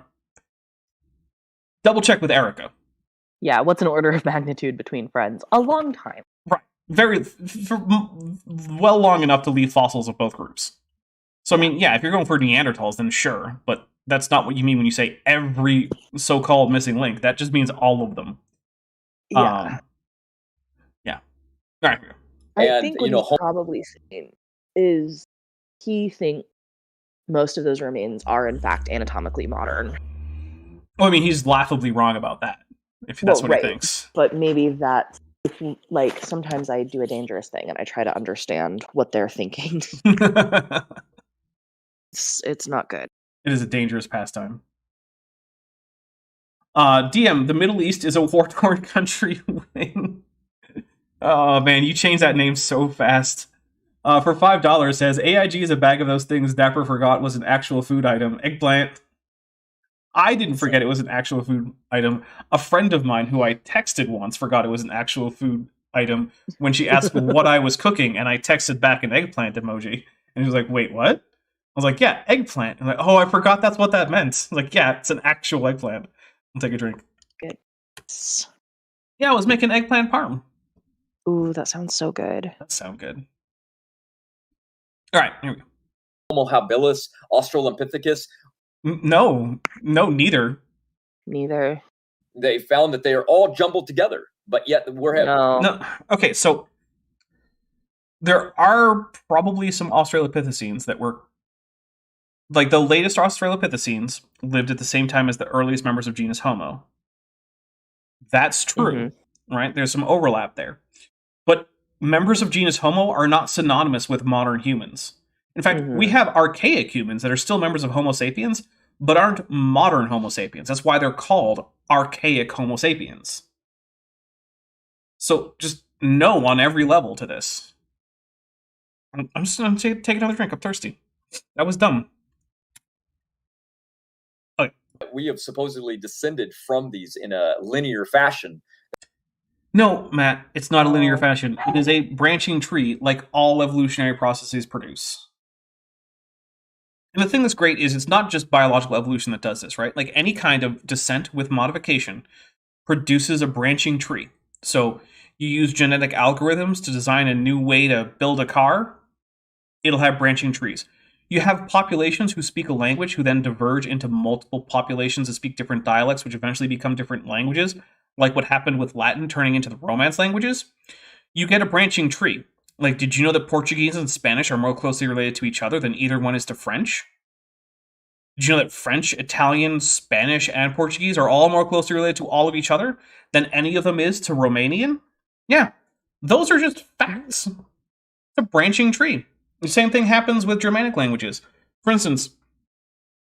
Double check with Erica. Yeah, what's an order of magnitude between friends? A long time. Right. Well long enough to leave fossils of both groups. So, I mean, yeah, if you're going for Neanderthals, then sure, but that's not what you mean when you say every so-called missing link. That just means all of them. Yeah. Yeah. All right. I think what he's probably saying is he thinks most of those remains are, in fact, anatomically modern. Well, I mean, he's laughably wrong about that, if that's what he thinks. But maybe that, like, sometimes I do a dangerous thing and I try to understand what they're thinking. It's not good. It is a dangerous pastime. DM, the Middle East is a war-torn country. Oh, man, you changed that name so fast. For $5, says, AIG is a bag of those things Dapper forgot was an actual food item. Eggplant. I didn't forget it was an actual food item. A friend of mine who I texted once forgot it was an actual food item when she asked what I was cooking, and I texted back an eggplant emoji. And he was like, wait, what? I was like, yeah, eggplant. I'm like, oh, I forgot that's what that meant. I was like, yeah, it's an actual eggplant. I'll take a drink. Good. Yeah, I was making eggplant parm. Ooh, that sounds so good. That sounds good. All right, here we go. Homo habilis, Australopithecus. No, neither. Neither. They found that they are all jumbled together, but yet we're No. Okay, so there are probably some Australopithecines that were like the latest Australopithecines lived at the same time as the earliest members of genus Homo. That's true, right? There's some overlap there. But members of genus Homo are not synonymous with modern humans. In fact, we have archaic humans that are still members of Homo sapiens, but aren't modern Homo sapiens. That's why they're called archaic Homo sapiens. So just no on every level to this. I'm just going to take another drink. I'm thirsty. That was dumb. we have supposedly descended from these in a linear fashion. No, Matt, it's not a linear fashion. It is a branching tree like all evolutionary processes produce. And the thing that's great is it's not just biological evolution that does this, right? Like any kind of descent with modification produces a branching tree. So you use genetic algorithms to design a new way to build a car, it'll have branching trees. You have populations who speak a language who then diverge into multiple populations that speak different dialects, which eventually become different languages, like what happened with Latin turning into the Romance languages. You get a branching tree. Like, did you know that Portuguese and Spanish are more closely related to each other than either one is to French? Did you know that French, Italian, Spanish, and Portuguese are all more closely related to all of each other than any of them is to Romanian? Yeah, those are just facts. It's a branching tree. The same thing happens with Germanic languages. For instance,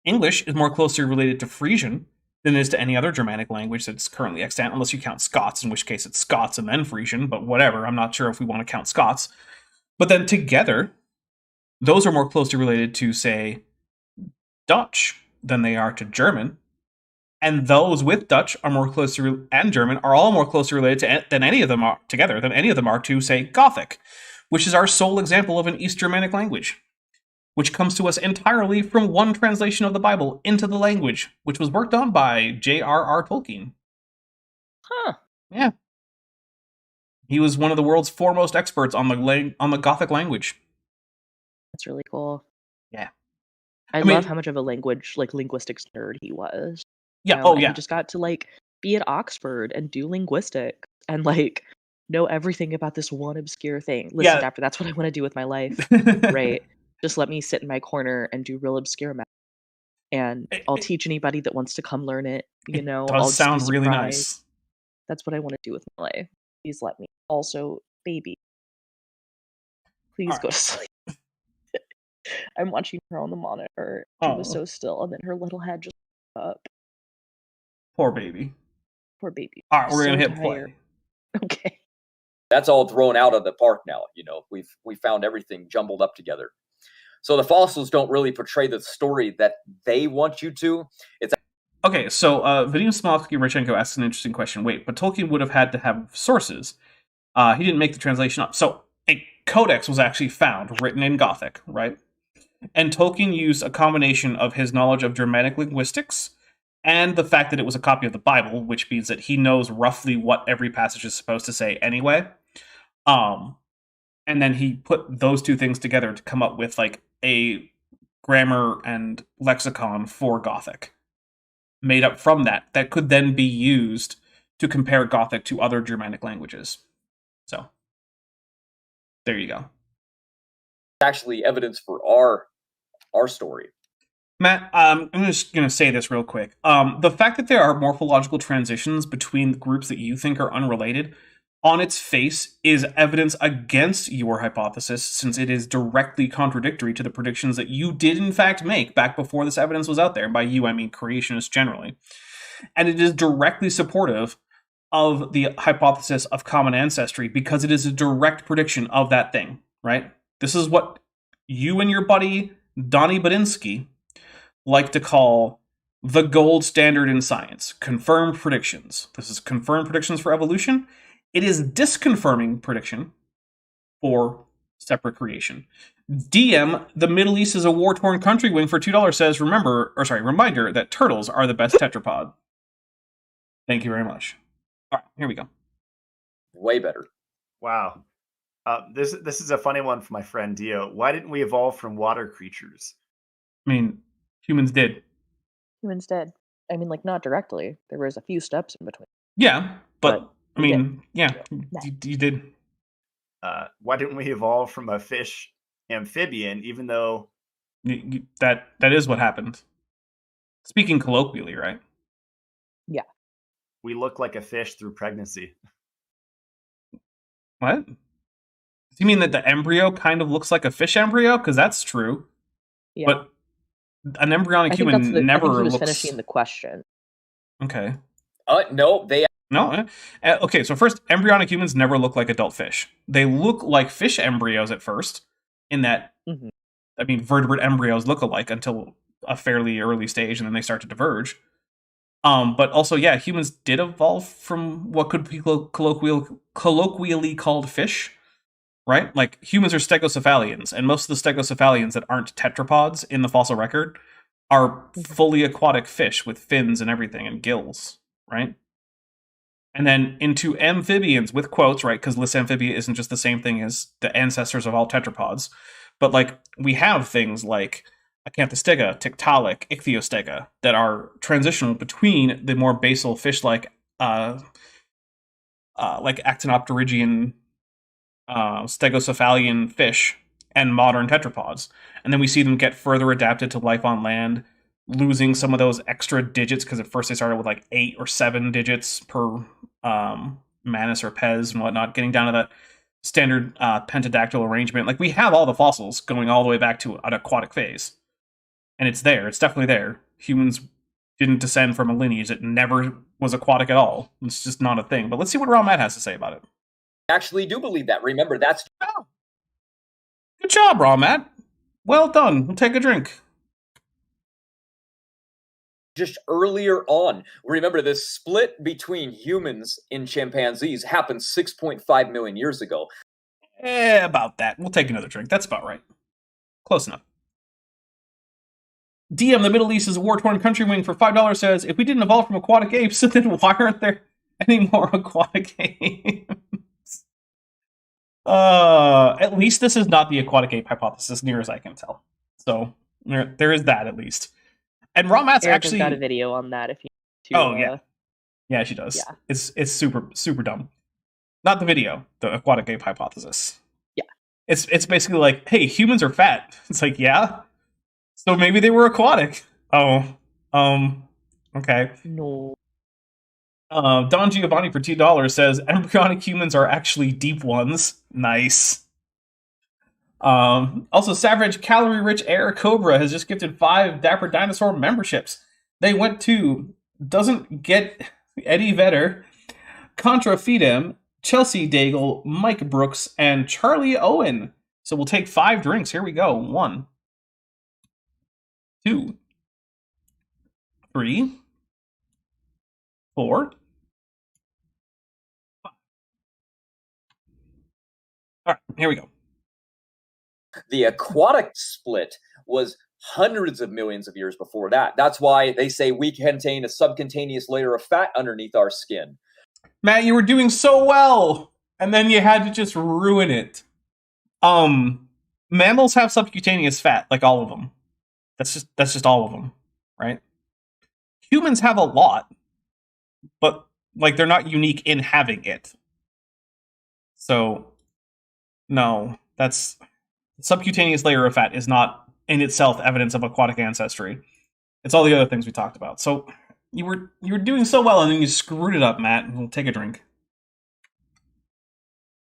English is more closely related to Frisian than it is to any other Germanic language that's currently extant, unless you count Scots, in which case it's Scots and then Frisian, but whatever, I'm not sure if we want to count Scots. But then together, those are more closely related to, say, Dutch than they are to German. And those with Dutch are more closely, and German are all more closely related to than any of them are together than any of them are to, say, Gothic, which is our sole example of an East Germanic language, which comes to us entirely from one translation of the Bible into the language, which was worked on by J.R.R. Tolkien. Huh. Yeah. He was one of the world's foremost experts on the Gothic language. That's really cool. Yeah. I love how much of a linguistics nerd he was. Yeah, And he just got to, be at Oxford and do linguistics and, know everything about this one obscure thing. Listen, Dapper, that's what I want to do with my life. Right. Just let me sit in my corner and do real obscure math. And I'll teach anybody that wants to come learn it. It does I'll sound just be really surprised. nice. That's what I want to do with my life. Please let me. Also, baby, please go to sleep. I'm watching her on the monitor. She was so still, and then her little head just up. Poor baby. Poor baby. All right, we're going to hit play. Okay. That's all thrown out of the park now. We found everything jumbled up together. So the fossils don't really portray the story that they want you to. It's okay. So Vadim Smalsky-Richenko asks an interesting question. Wait, but Tolkien would have had to have sources. He didn't make the translation up. So a codex was actually found, written in Gothic, right? And Tolkien used a combination of his knowledge of Germanic linguistics and the fact that it was a copy of the Bible, which means that he knows roughly what every passage is supposed to say anyway. And then he put those two things together to come up with a grammar and lexicon for Gothic, made up from that could then be used to compare Gothic to other Germanic languages. So, there you go. Actually evidence for our story. Matt, I'm just going to say this real quick. The fact that there are morphological transitions between groups that you think are unrelated, on its face, is evidence against your hypothesis, since it is directly contradictory to the predictions that you did in fact make back before this evidence was out there. By you, I mean creationists generally. And it is directly supportive of the hypothesis of common ancestry, because it is a direct prediction of that thing, right? This is what you and your buddy, Donnie Badinsky, like to call the gold standard in science. Confirmed predictions. This is confirmed predictions for evolution. It is disconfirming prediction for separate creation. DM, the Middle East is a war-torn country wing for $2 says, reminder that turtles are the best tetrapod. Thank you very much. All right, here we go. Way better. Wow. This is a funny one for my friend Dio. Why didn't we evolve from water creatures? I mean, humans did. Humans did. I mean, like, not directly. There was a few steps in between. Yeah, but But I mean, yeah, Yeah. you did. Why didn't we evolve from a fish amphibian, even though That is what happened. Speaking colloquially, right? Yeah. we look like a fish through pregnancy? What? Do you mean that the embryo kind of looks like a fish embryo? Because that's true. Yeah. But an embryonic I think human I never think he was looks. finishing the question. Okay. No, they No. Okay. So first, embryonic humans never look like adult fish. They look like fish embryos at first. In that, Mhm. I mean, vertebrate embryos look alike until a fairly early stage, and then they start to diverge. But also, yeah, humans did evolve from what could be colloquially called fish, right? Like, humans are stegocephalians, and most of the stegocephalians that aren't tetrapods in the fossil record are fully aquatic fish with fins and everything and gills, right? And then into amphibians with quotes, right? Because Lis amphibia isn't just the same thing as the ancestors of all tetrapods, but like we have things like Acanthostega, Tiktaalik, Ichthyostega that are transitional between the more basal fish-like, like actinopterygian, stegocephalian fish and modern tetrapods, and then we see them get further adapted to life on land, losing some of those extra digits because at first they started with like 8 or 7 digits per manus or pez and whatnot, getting down to that standard pentadactyl arrangement. Like, we have all the fossils going all the way back to an aquatic phase. And it's there. It's definitely there. Humans didn't descend from a lineage that never was aquatic at all. It's just not a thing. But let's see what Raw Matt has to say about it. actually do believe that. Remember, that's Good job, Raw Matt. Well done. We'll take a drink. just earlier on. Remember, the split between humans and chimpanzees happened 6.5 million years ago. About that. We'll take another drink. That's about right. Close enough. DM, the Middle East is a war-torn country wing for $5 says, if we didn't evolve from aquatic apes, then why aren't there any more aquatic apes? At least this is not the aquatic ape hypothesis, near as I can tell. So, there is that, at least. And Raw Matt's Erica's actually... got a video on that if you to, Oh, yeah. Yeah, she does. Yeah. It's super, super dumb. Not the video, the aquatic ape hypothesis. Yeah. It's basically like, hey, humans are fat. It's like, yeah? So maybe they were aquatic. Oh, okay. No. Don Giovanni for $2 says embryonic humans are actually deep ones. Nice. Also, Savage Calorie Rich Air Cobra has just gifted 5 Dapper Dinosaur memberships. They went to Doesn't Get Eddie Vedder, Contra Fidem, Chelsea Daigle, Mike Brooks, and Charlie Owen. So we'll take 5 drinks. Here we go. 1, 2, 3, 4, 5. All right, here we go. The aquatic split was hundreds of millions of years before that. That's why they say we contain a subcutaneous layer of fat underneath our skin. Matt, you were doing so well, and then you had to just ruin it. Mammals have subcutaneous fat, like all of them. That's just all of them, right? Humans have a lot, but like they're not unique in having it. So, no, that's subcutaneous layer of fat is not in itself evidence of aquatic ancestry. It's all the other things we talked about. So you were doing so well, and then you screwed it up, Matt. We'll take a drink.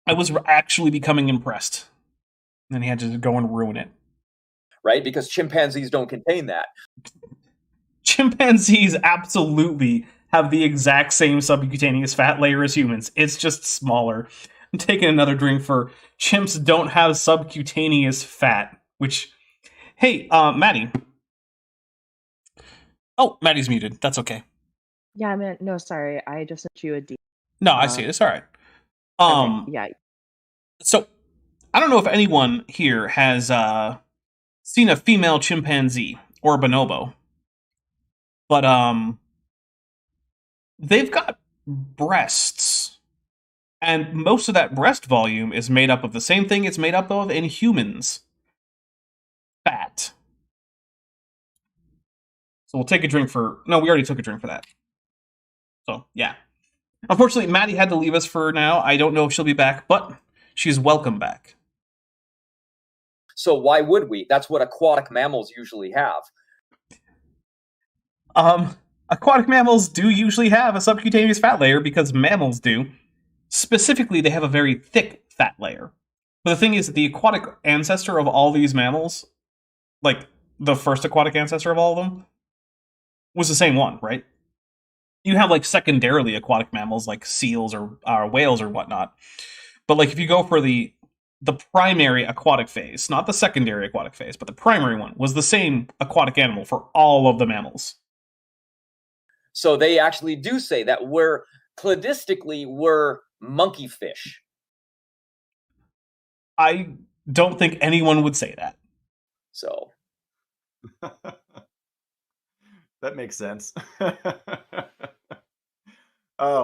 I was actually becoming impressed. And then he had to go and ruin it. Right? Because chimpanzees don't contain that. Chimpanzees absolutely have the exact same subcutaneous fat layer as humans. It's just smaller. I'm taking another drink for chimps don't have subcutaneous fat, which, hey, Maddie. Oh, Maddie's muted. That's okay. Yeah, I mean, no, sorry. I just sent you a D. No, I see it. It's all right. Okay, yeah. So, I don't know if anyone here has seen a female chimpanzee or a bonobo, but they've got breasts, and most of that breast volume is made up of the same thing it's made up of in humans: fat. So we'll take a drink for... No, we already took a drink for that. So, yeah. Unfortunately, Maddie had to leave us for now. I don't know if she'll be back, but she's welcome back. So why would we? That's what aquatic mammals usually have. Aquatic mammals do usually have a subcutaneous fat layer because mammals do. Specifically, they have a very thick fat layer. But the thing is that the aquatic ancestor of all these mammals, like the first aquatic ancestor of all of them, was the same one, right? You have like secondarily aquatic mammals like seals or whales or whatnot. But like if you go for the primary aquatic phase, not the secondary aquatic phase, but the primary one was the same aquatic animal for all of the mammals. So they actually do say that cladistically we're monkey fish. I don't think anyone would say that. So that makes sense.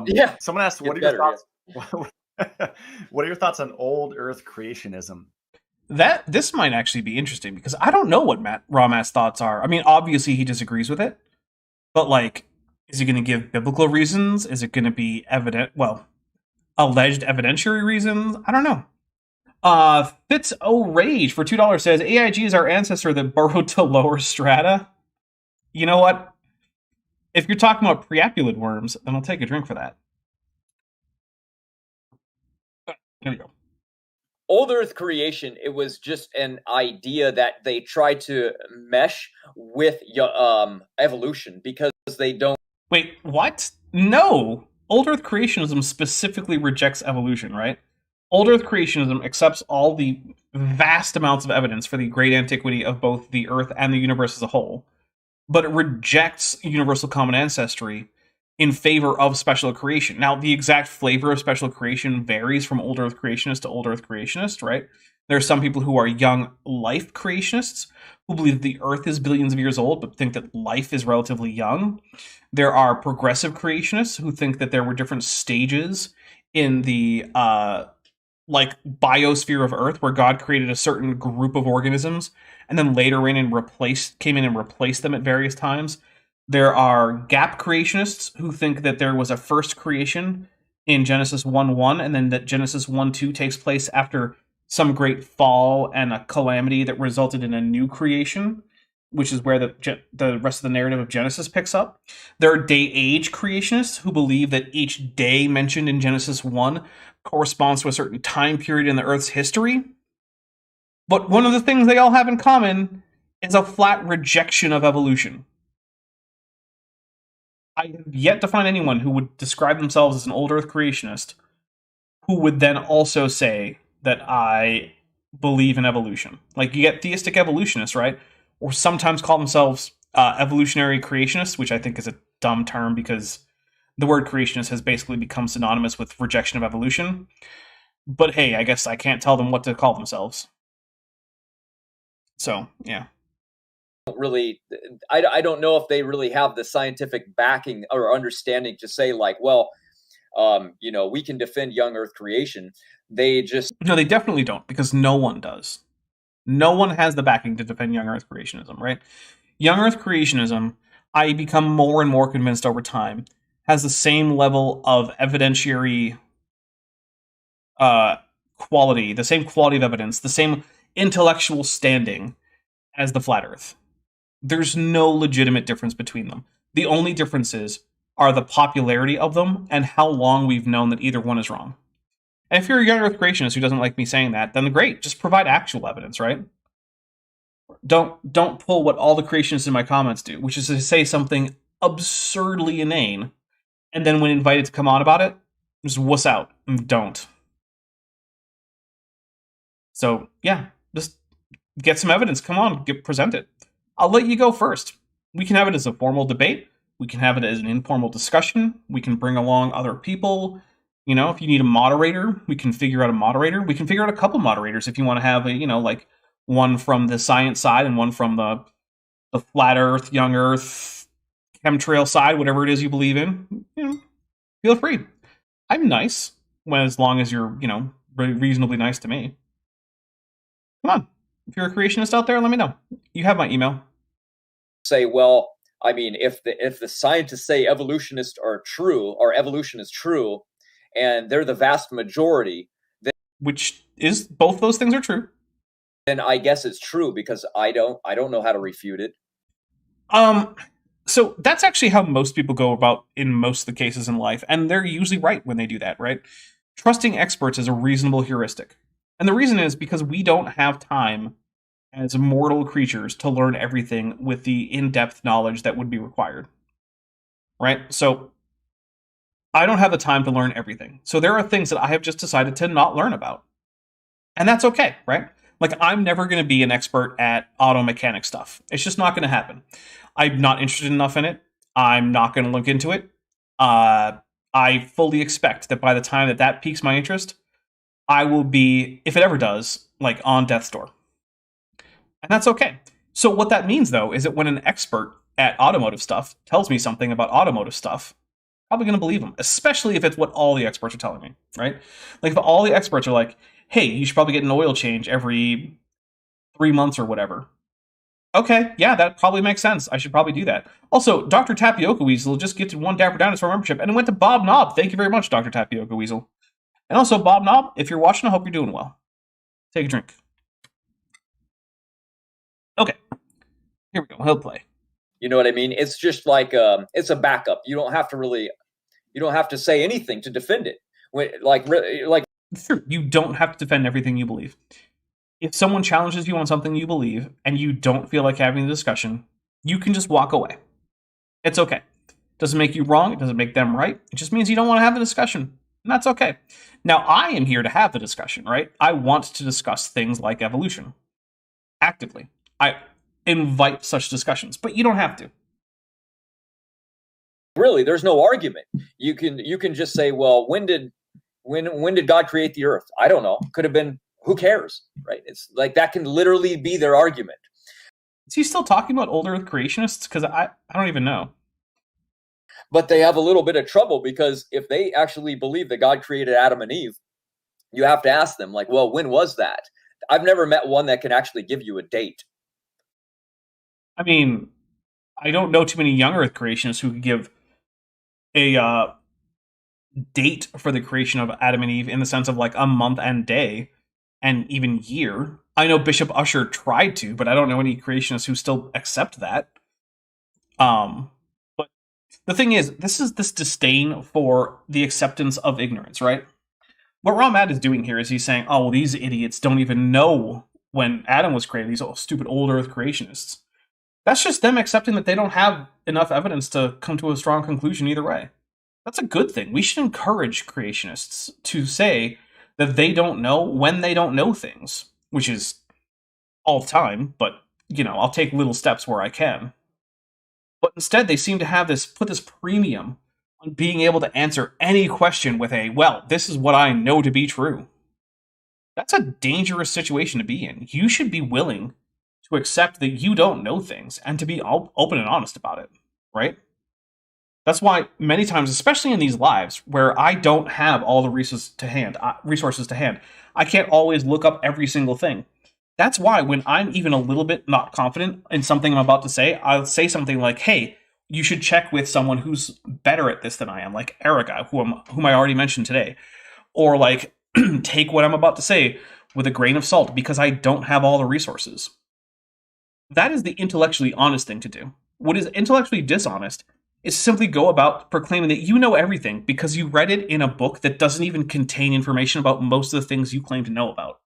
Yeah. Someone asked, "What are your thoughts? What are your thoughts on old Earth creationism?" This might actually be interesting because I don't know what Matt's thoughts are. I mean, obviously he disagrees with it, but like, is he going to give biblical reasons? Is it going to be alleged evidentiary reasons? I don't know. Fitz Rage for $2 says AIG is our ancestor that burrowed to lower strata. You know what? If you're talking about preapulid worms, then I'll take a drink for that. Here we go. Old Earth creation, it was just an idea that they tried to mesh with evolution because they don't. Wait, what? No! Old Earth creationism specifically rejects evolution, right? Old Earth creationism accepts all the vast amounts of evidence for the great antiquity of both the Earth and the universe as a whole, but it rejects universal common ancestry in favor of special creation. Now, the exact flavor of special creation varies from Old Earth creationist to Old Earth creationist, right? There are some people who are young life creationists who believe that the Earth is billions of years old, but think that life is relatively young. There are progressive creationists who think that there were different stages in the biosphere of Earth where God created a certain group of organisms and then later came in and replaced them at various times. There are gap creationists who think that there was a first creation in Genesis 1:1 and then that Genesis 1:2 takes place after some great fall and a calamity that resulted in a new creation, which is where the rest of the narrative of Genesis picks up. There are day-age creationists who believe that each day mentioned in Genesis 1 corresponds to a certain time period in the Earth's history. But one of the things they all have in common is a flat rejection of evolution. I have yet to find anyone who would describe themselves as an old Earth creationist who would then also say that I believe in evolution. Like, you get theistic evolutionists, right? Or sometimes call themselves evolutionary creationists, which I think is a dumb term because the word creationist has basically become synonymous with rejection of evolution. But hey, I guess I can't tell them what to call themselves. So, yeah. Really, I don't know if they really have the scientific backing or understanding to say like, well, we can defend young Earth creation. No, they definitely don't, because no one does. No one has the backing to defend young Earth creationism, right? Young Earth creationism, I become more and more convinced over time, has the same level of evidentiary quality, the same quality of evidence, the same intellectual standing as the flat Earth. There's no legitimate difference between them. The only differences are the popularity of them and how long we've known that either one is wrong. And if you're a young Earth creationist who doesn't like me saying that, then great, just provide actual evidence, right? Don't pull what all the creationists in my comments do, which is to say something absurdly inane, and then when invited to come on about it, just wuss out and don't. So yeah, just get some evidence. Come on, present it. I'll let you go first. We can have it as a formal debate. We can have it as an informal discussion. We can bring along other people. If you need a moderator, we can figure out a moderator. We can figure out a couple moderators if you want to have one from the science side and one from the flat Earth, young Earth, chemtrail side, whatever it is you believe in. Feel free. I'm nice as long as you're, reasonably nice to me. Come on. If you're a creationist out there, let me know. You have my email. Say, well, I mean, if the scientists say evolutionists are true, or evolution is true, and they're the vast majority, Which is, both those things are true. then I guess it's true, because I don't know how to refute it. So that's actually how most people go about in most of the cases in life, and they're usually right when they do that, right? Trusting experts is a reasonable heuristic. And the reason is because we don't have time as mortal creatures to learn everything with the in-depth knowledge that would be required. Right? So I don't have the time to learn everything. So there are things that I have just decided to not learn about. And that's okay, right? Like, I'm never going to be an expert at auto mechanic stuff. It's just not going to happen. I'm not interested enough in it. I'm not going to look into it. I fully expect that by the time that piques my interest, I will be, if it ever does, like, on death's door. And that's okay. So what that means, though, is that when an expert at automotive stuff tells me something about automotive stuff, I'm probably going to believe them, especially if it's what all the experts are telling me, right? Like, if all the experts are like, hey, you should probably get an oil change every 3 months or whatever. Okay, yeah, that probably makes sense. I should probably do that. Also, Dr. Tapioca Weasel just gets 1 Dapper Dinosaur membership, and it went to Bob Knob. Thank you very much, Dr. Tapioca Weasel. And also, Bob Knob, if you're watching, I hope you're doing well. Take a drink. Okay, here we go. He'll play. You know what I mean? It's just like it's a backup. You don't have to say anything to defend it. Like Sure, you don't have to defend everything you believe. If someone challenges you on something you believe and you don't feel like having the discussion, you can just walk away. It's okay. It doesn't make you wrong. It doesn't make them right. It just means you don't want to have the discussion. And that's okay. Now, I am here to have the discussion, right? I want to discuss things like evolution. Actively. I invite such discussions, but you don't have to. Really, there's no argument. You can just say, well, when did God create the earth? I don't know. Could have been, who cares, right? It's like, that can literally be their argument. Is he still talking about old earth creationists? Because I don't even know. But they have a little bit of trouble, because if they actually believe that God created Adam and Eve, you have to ask them, like, well, when was that? I've never met one that can actually give you a date. I mean, I don't know too many young earth creationists who could give a date for the creation of Adam and Eve in the sense of like a month and day and even year. I know Bishop Usher tried to, but I don't know any creationists who still accept that. But the thing is, this is this disdain for the acceptance of ignorance, right? What Ramad is doing here is he's saying, oh, well, these idiots don't even know when Adam was created, these stupid old earth creationists. That's just them accepting that they don't have enough evidence to come to a strong conclusion either way. That's a good thing. We should encourage creationists to say that they don't know when they don't know things, which is all the time, but, you know, I'll take little steps where I can. But instead, they seem to have put this premium on being able to answer any question with a, well, this is what I know to be true. That's a dangerous situation to be in. You should be willing to accept that you don't know things and to be open and honest about it, right? That's why many times, especially in these lives where I don't have all the resources to hand, I can't always look up every single thing. That's why when I'm even a little bit not confident in something I'm about to say, I'll say something like, hey, you should check with someone who's better at this than I am, like Erica, whom I already mentioned today. Or like, take what I'm about to say with a grain of salt because I don't have all the resources. That is the intellectually honest thing to do. What is intellectually dishonest is simply go about proclaiming that you know everything because you read it in a book that doesn't even contain information about most of the things you claim to know about.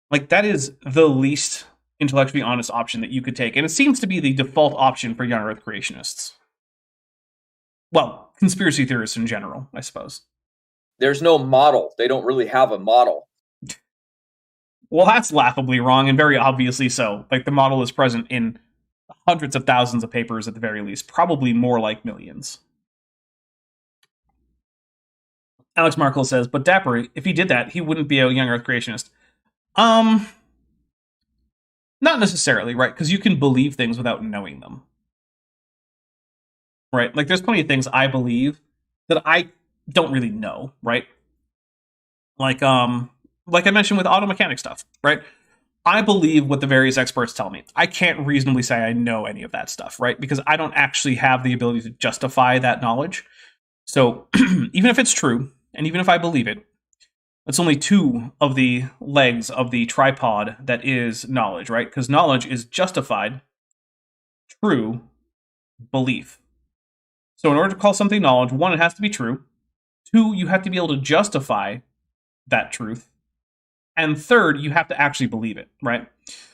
Like, that is the least intellectually honest option that you could take, and it seems to be the default option for young earth creationists. Well, conspiracy theorists in general, I suppose. There's no model. They don't really have a model. Well, that's laughably wrong, and very obviously so. Like, the model is present in hundreds of thousands of papers at the very least, probably more like millions. Alex Markle says, but Dapper, if he did that, he wouldn't be a young earth creationist. Not necessarily, right? Because you can believe things without knowing them. Right? Like, there's plenty of things I believe that I don't really know, right? Like I mentioned with auto mechanic stuff, right? I believe what the various experts tell me. I can't reasonably say I know any of that stuff, right? Because I don't actually have the ability to justify that knowledge. So even if it's true, and even if I believe it, it's only two of the legs of the tripod that is knowledge, right? Because knowledge is justified, true, belief. So in order to call something knowledge, one, it has to be true. Two, you have to be able to justify that truth. And third, you have to actually believe it, right?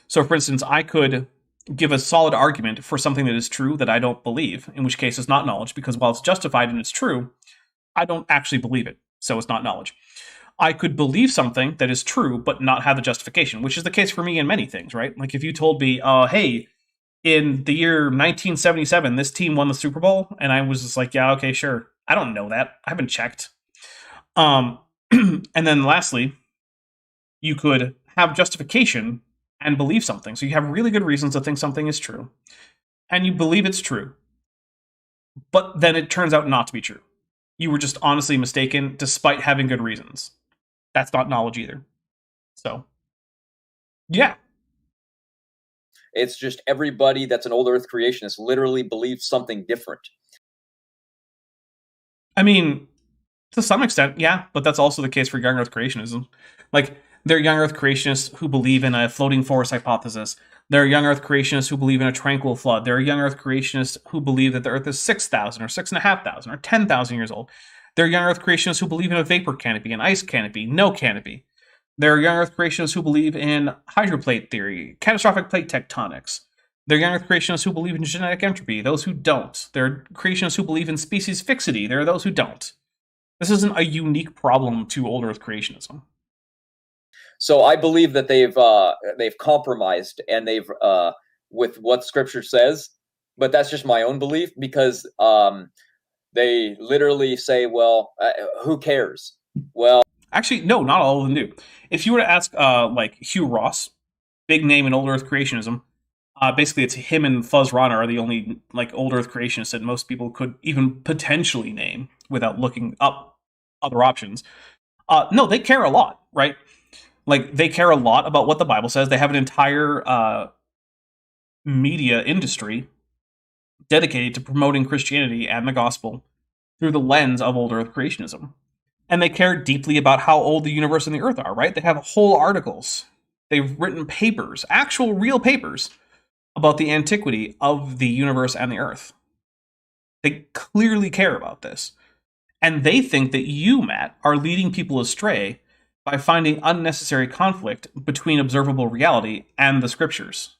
So for instance, I could give a solid argument for something that is true that I don't believe, in which case it's not knowledge, because while it's justified and it's true, I don't actually believe it, so it's not knowledge. I could believe something that is true, but not have the justification, which is the case for me in many things, right? Like if you told me, hey, in the year 1977, this team won the Super Bowl, and I was just like, yeah, okay, sure. I don't know that. I haven't checked. And then lastly, you could have justification and believe something. So you have really good reasons to think something is true, and you believe it's true, but then it turns out not to be true. You were just honestly mistaken despite having good reasons. That's not knowledge either. So, yeah. It's just everybody that's an old Earth creationist literally believes something different. I mean, to some extent, yeah, but that's also the case for young Earth creationism. Like, there are young Earth creationists who believe in a floating forest hypothesis. There are young Earth creationists who believe in a tranquil flood. There are young Earth creationists who believe that the Earth is 6,000 or 6,500 or 10,000 years old. There are young Earth creationists who believe in a vapor canopy, an ice canopy, no canopy. There are young Earth creationists who believe in hydroplate theory, catastrophic plate tectonics. There are young Earth creationists who believe in genetic entropy, those who don't. There are creationists who believe in species fixity. There are those who don't. This isn't a unique problem to old Earth creationism. So I believe that they've compromised and they've with what Scripture says, but that's just my own belief because they literally say, "Well, who cares?" Well, actually, no, not all of them do. If you were to ask, like Hugh Ross, big name in old Earth creationism, basically it's him and Fuzz Rana are the only like old Earth creationists that most people could even potentially name without looking up other options. No, they care a lot, right? Like, they care a lot about what the Bible says. They have an entire media industry dedicated to promoting Christianity and the gospel through the lens of old Earth creationism. And they care deeply about how old the universe and the Earth are, right? They have whole articles. They've written papers, actual real papers, about the antiquity of the universe and the Earth. They clearly care about this. And they think that you, Matt, are leading people astray by finding unnecessary conflict between observable reality and the scriptures.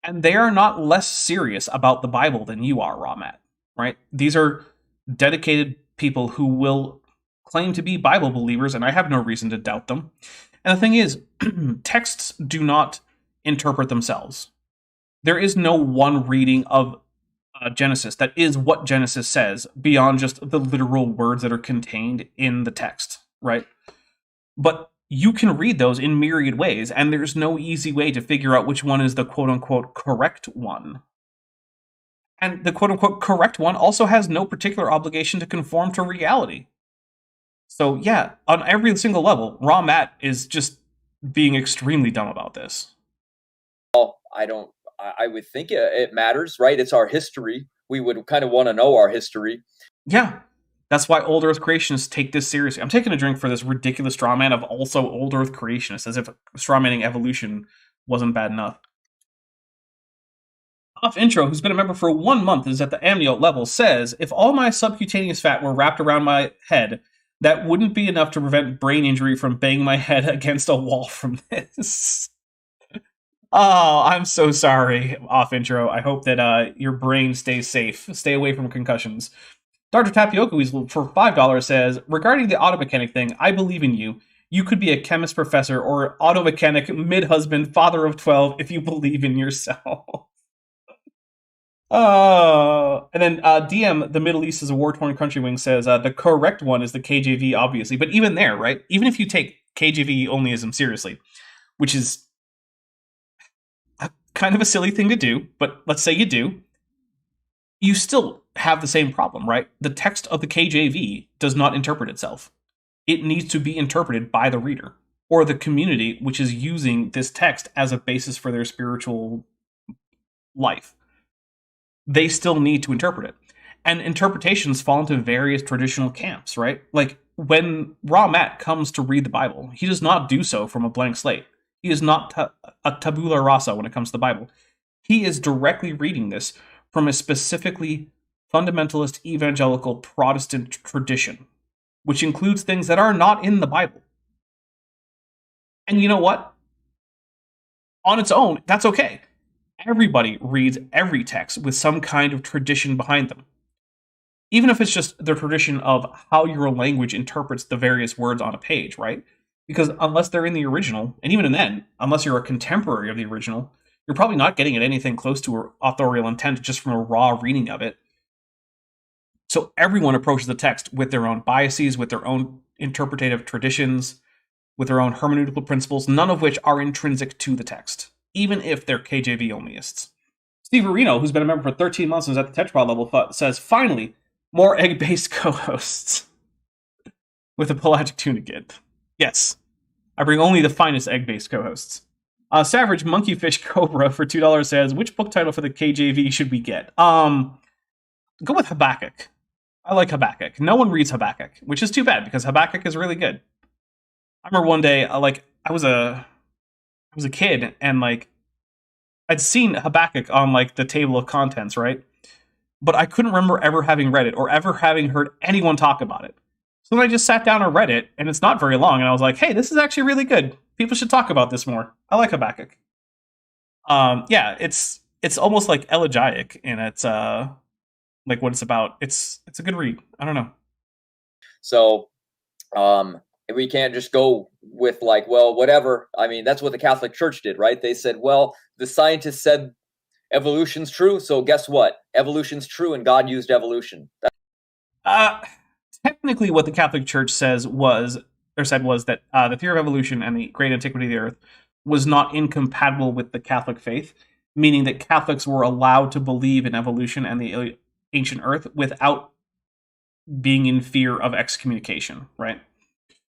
And they are not less serious about the Bible than you are, Raw Matt, right? These are dedicated people who will claim to be Bible believers, and I have no reason to doubt them. And the thing is, texts do not interpret themselves. There is no one reading of Genesis that is what Genesis says beyond just the literal words that are contained in the text, right? But you can read those in myriad ways, and there's no easy way to figure out which one is the quote-unquote correct one. And the quote-unquote correct one also has no particular obligation to conform to reality. So yeah, on every single level, Raw Matt is just being extremely dumb about this. Well, I would think it matters, right? It's our history. We would kind of want to know our history. Yeah. That's why old Earth creationists take this seriously. I'm taking a drink for this ridiculous straw man of also old Earth creationists, as if straw manning evolution wasn't bad enough. Off Intro, who's been a member for 1 month, is at the amniote level, says, if all my subcutaneous fat were wrapped around my head, that wouldn't be enough to prevent brain injury from banging my head against a wall from this. Oh, I'm so sorry, Off Intro. I hope that your brain stays safe. Stay away from concussions. Dr. Tapioca Weasel for $5 says, regarding the auto mechanic thing, I believe in you. You could be a chemist professor or auto mechanic, mid-husband, father of 12 if you believe in yourself. And then DM, the Middle East is a war-torn country wing, says, the correct one is the KJV, obviously. But even there, right? Even if you take KJV onlyism seriously, which is kind of a silly thing to do, but let's say you do, you still have the same problem, right? The text of the KJV does not interpret itself. It needs to be interpreted by the reader. or the community which is using this text as a basis for their spiritual life. They still need to interpret it. And interpretations fall into various traditional camps, right? Like when Raw Matt comes to read the Bible, he does not do so from a blank slate. He is not a tabula rasa when it comes to the Bible. He is directly reading this from a specifically fundamentalist evangelical Protestant tradition, which includes things that are not in the Bible. And you know what? On its own, that's okay. Everybody reads every text with some kind of tradition behind them. Even if it's just the tradition of how your language interprets the various words on a page, right? Because unless they're in the original, and even then, unless you're a contemporary of the original, you're probably not getting at anything close to authorial intent just from a raw reading of it. So everyone approaches the text with their own biases, with their own interpretative traditions, with their own hermeneutical principles, none of which are intrinsic to the text, even if they're KJV onlyists. Steve Areno, who's been a member for 13 months and is at the Tetrapod level, says, finally, more egg-based co-hosts with a pelagic tunic. Yes, I bring only the finest egg-based co-hosts. Savage Monkeyfish Cobra for $2 says, which book title for the KJV should we get? Go with Habakkuk. I like Habakkuk. No one reads Habakkuk, which is too bad because Habakkuk is really good. I remember one day, I was a kid and I'd seen Habakkuk on the table of contents, right? But I couldn't remember ever having read it or ever having heard anyone talk about it. So then I just sat down and read it, and it's not very long, and I was like, hey, this is actually really good. People should talk about this more. I like Habakkuk. Yeah, it's almost like elegiac, and it's what it's about. It's a good read. I don't know. So, we can't just go with well, whatever. I mean, that's what the Catholic Church did, right? They said, well, the scientists said evolution's true, so guess what? Evolution's true, and God used evolution. Technically, what the Catholic Church said was that the theory of evolution and the great antiquity of the earth was not incompatible with the Catholic faith, meaning that Catholics were allowed to believe in evolution and the ancient earth without being in fear of excommunication, right?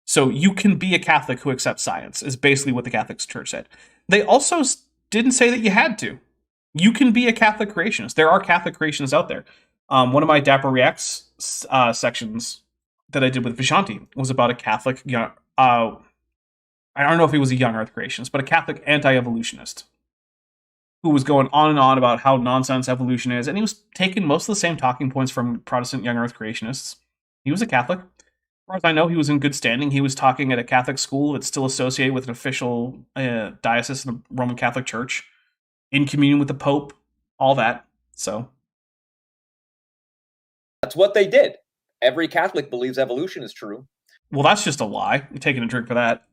So you can be a Catholic who accepts science, is basically what the Catholic Church said. They also didn't say that you had to. You can be a Catholic creationist. There are Catholic creationists out there. One of my Dapper Reacts sections that I did with Vishanti was about a Catholic, I don't know if he was a young Earth creationist, but a Catholic anti-evolutionist who was going on and on about how nonsense evolution is, and he was taking most of the same talking points from Protestant young Earth creationists. He was a Catholic. As far as I know, he was in good standing. He was talking at a Catholic school that's still associated with an official diocese in the Roman Catholic Church, in communion with the Pope, all that. So that's what they did. Every Catholic believes evolution is true. Well, that's just a lie. You're taking a drink for that.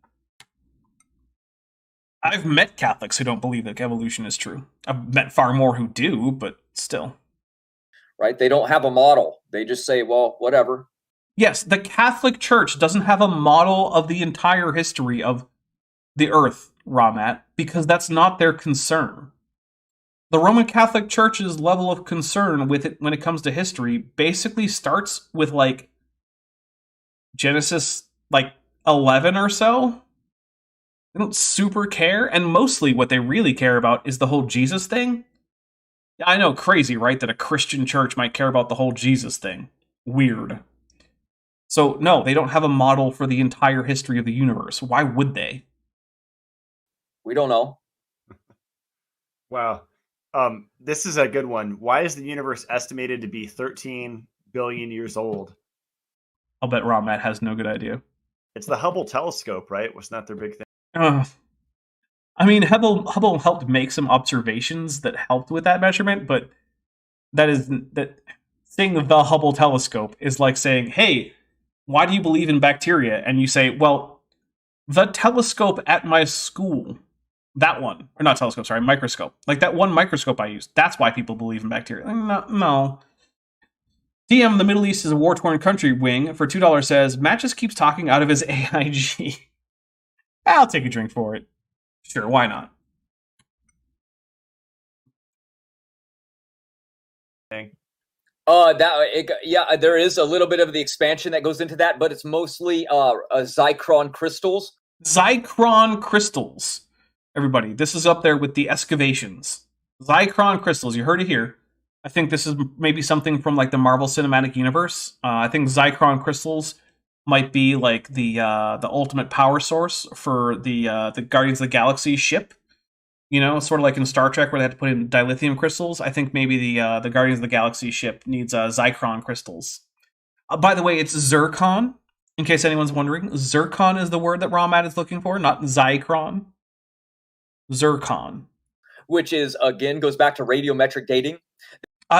I've met Catholics who don't believe that evolution is true. I've met far more who do, but still. Right? They don't have a model. They just say, well, whatever. Yes, the Catholic Church doesn't have a model of the entire history of the earth, Ramat, because that's not their concern. The Roman Catholic Church's level of concern with it when it comes to history basically starts with Genesis 11 or so. They don't super care, and mostly what they really care about is the whole Jesus thing. I know, crazy, right? That a Christian church might care about the whole Jesus thing. Weird. So, no, they don't have a model for the entire history of the universe. Why would they? We don't know. Wow. This is a good one. Why is the universe estimated to be 13 billion years old? I'll bet Ramat has no good idea. It's the Hubble telescope, right? Wasn't that their big thing? I mean, Hubble helped make some observations that helped with that measurement, but saying the Hubble telescope is like saying, hey, why do you believe in bacteria? And you say, well, the telescope at my school, that one, or not telescope, sorry, microscope. That one microscope I used, that's why people believe in bacteria. No. DM, the Middle East is a war-torn country wing, for $2 says, Matt just keeps talking out of his AIG. I'll take a drink for it. Sure, why not? There is a little bit of the expansion that goes into that, but it's mostly Zychron crystals. Zychron crystals. Everybody, this is up there with the excavations. Zychron crystals, you heard it here. I think this is maybe something from like the Marvel Cinematic Universe. I think Zychron crystals might be like the ultimate power source for the Guardians of the Galaxy ship. You know, sort of like in Star Trek where they had to put in dilithium crystals. I think maybe the Guardians of the Galaxy ship needs Zychron crystals. By the way, it's zircon. In case anyone's wondering, zircon is the word that Ramat is looking for, not Zychron. Zircon. Which is, again, goes back to radiometric dating.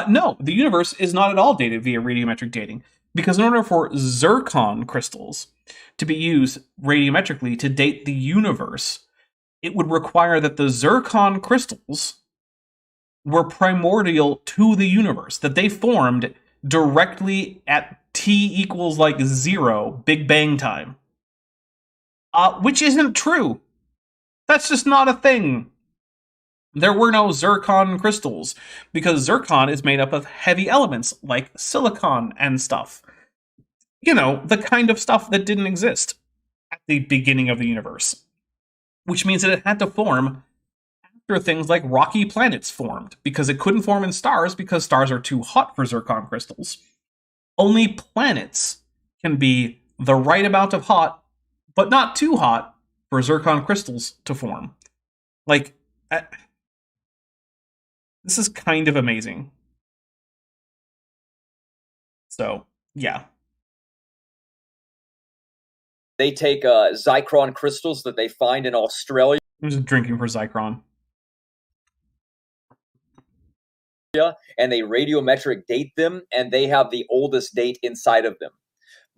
No, the universe is not at all dated via radiometric dating, because in order for zircon crystals to be used radiometrically to date the universe, it would require that the zircon crystals were primordial to the universe, that they formed directly at T equals like 0 Big Bang time. Which isn't true. That's just not a thing. There were no zircon crystals, because zircon is made up of heavy elements like silicon and stuff. You know, the kind of stuff that didn't exist at the beginning of the universe. Which means that it had to form after things like rocky planets formed, because it couldn't form in stars because stars are too hot for zircon crystals. Only planets can be the right amount of hot, but not too hot for zircon crystals to form. Like, this is kind of amazing. So, yeah. They take Zychron crystals that they find in Australia. I'm just drinking for Zychron. And they radiometric date them, and they have the oldest date inside of them.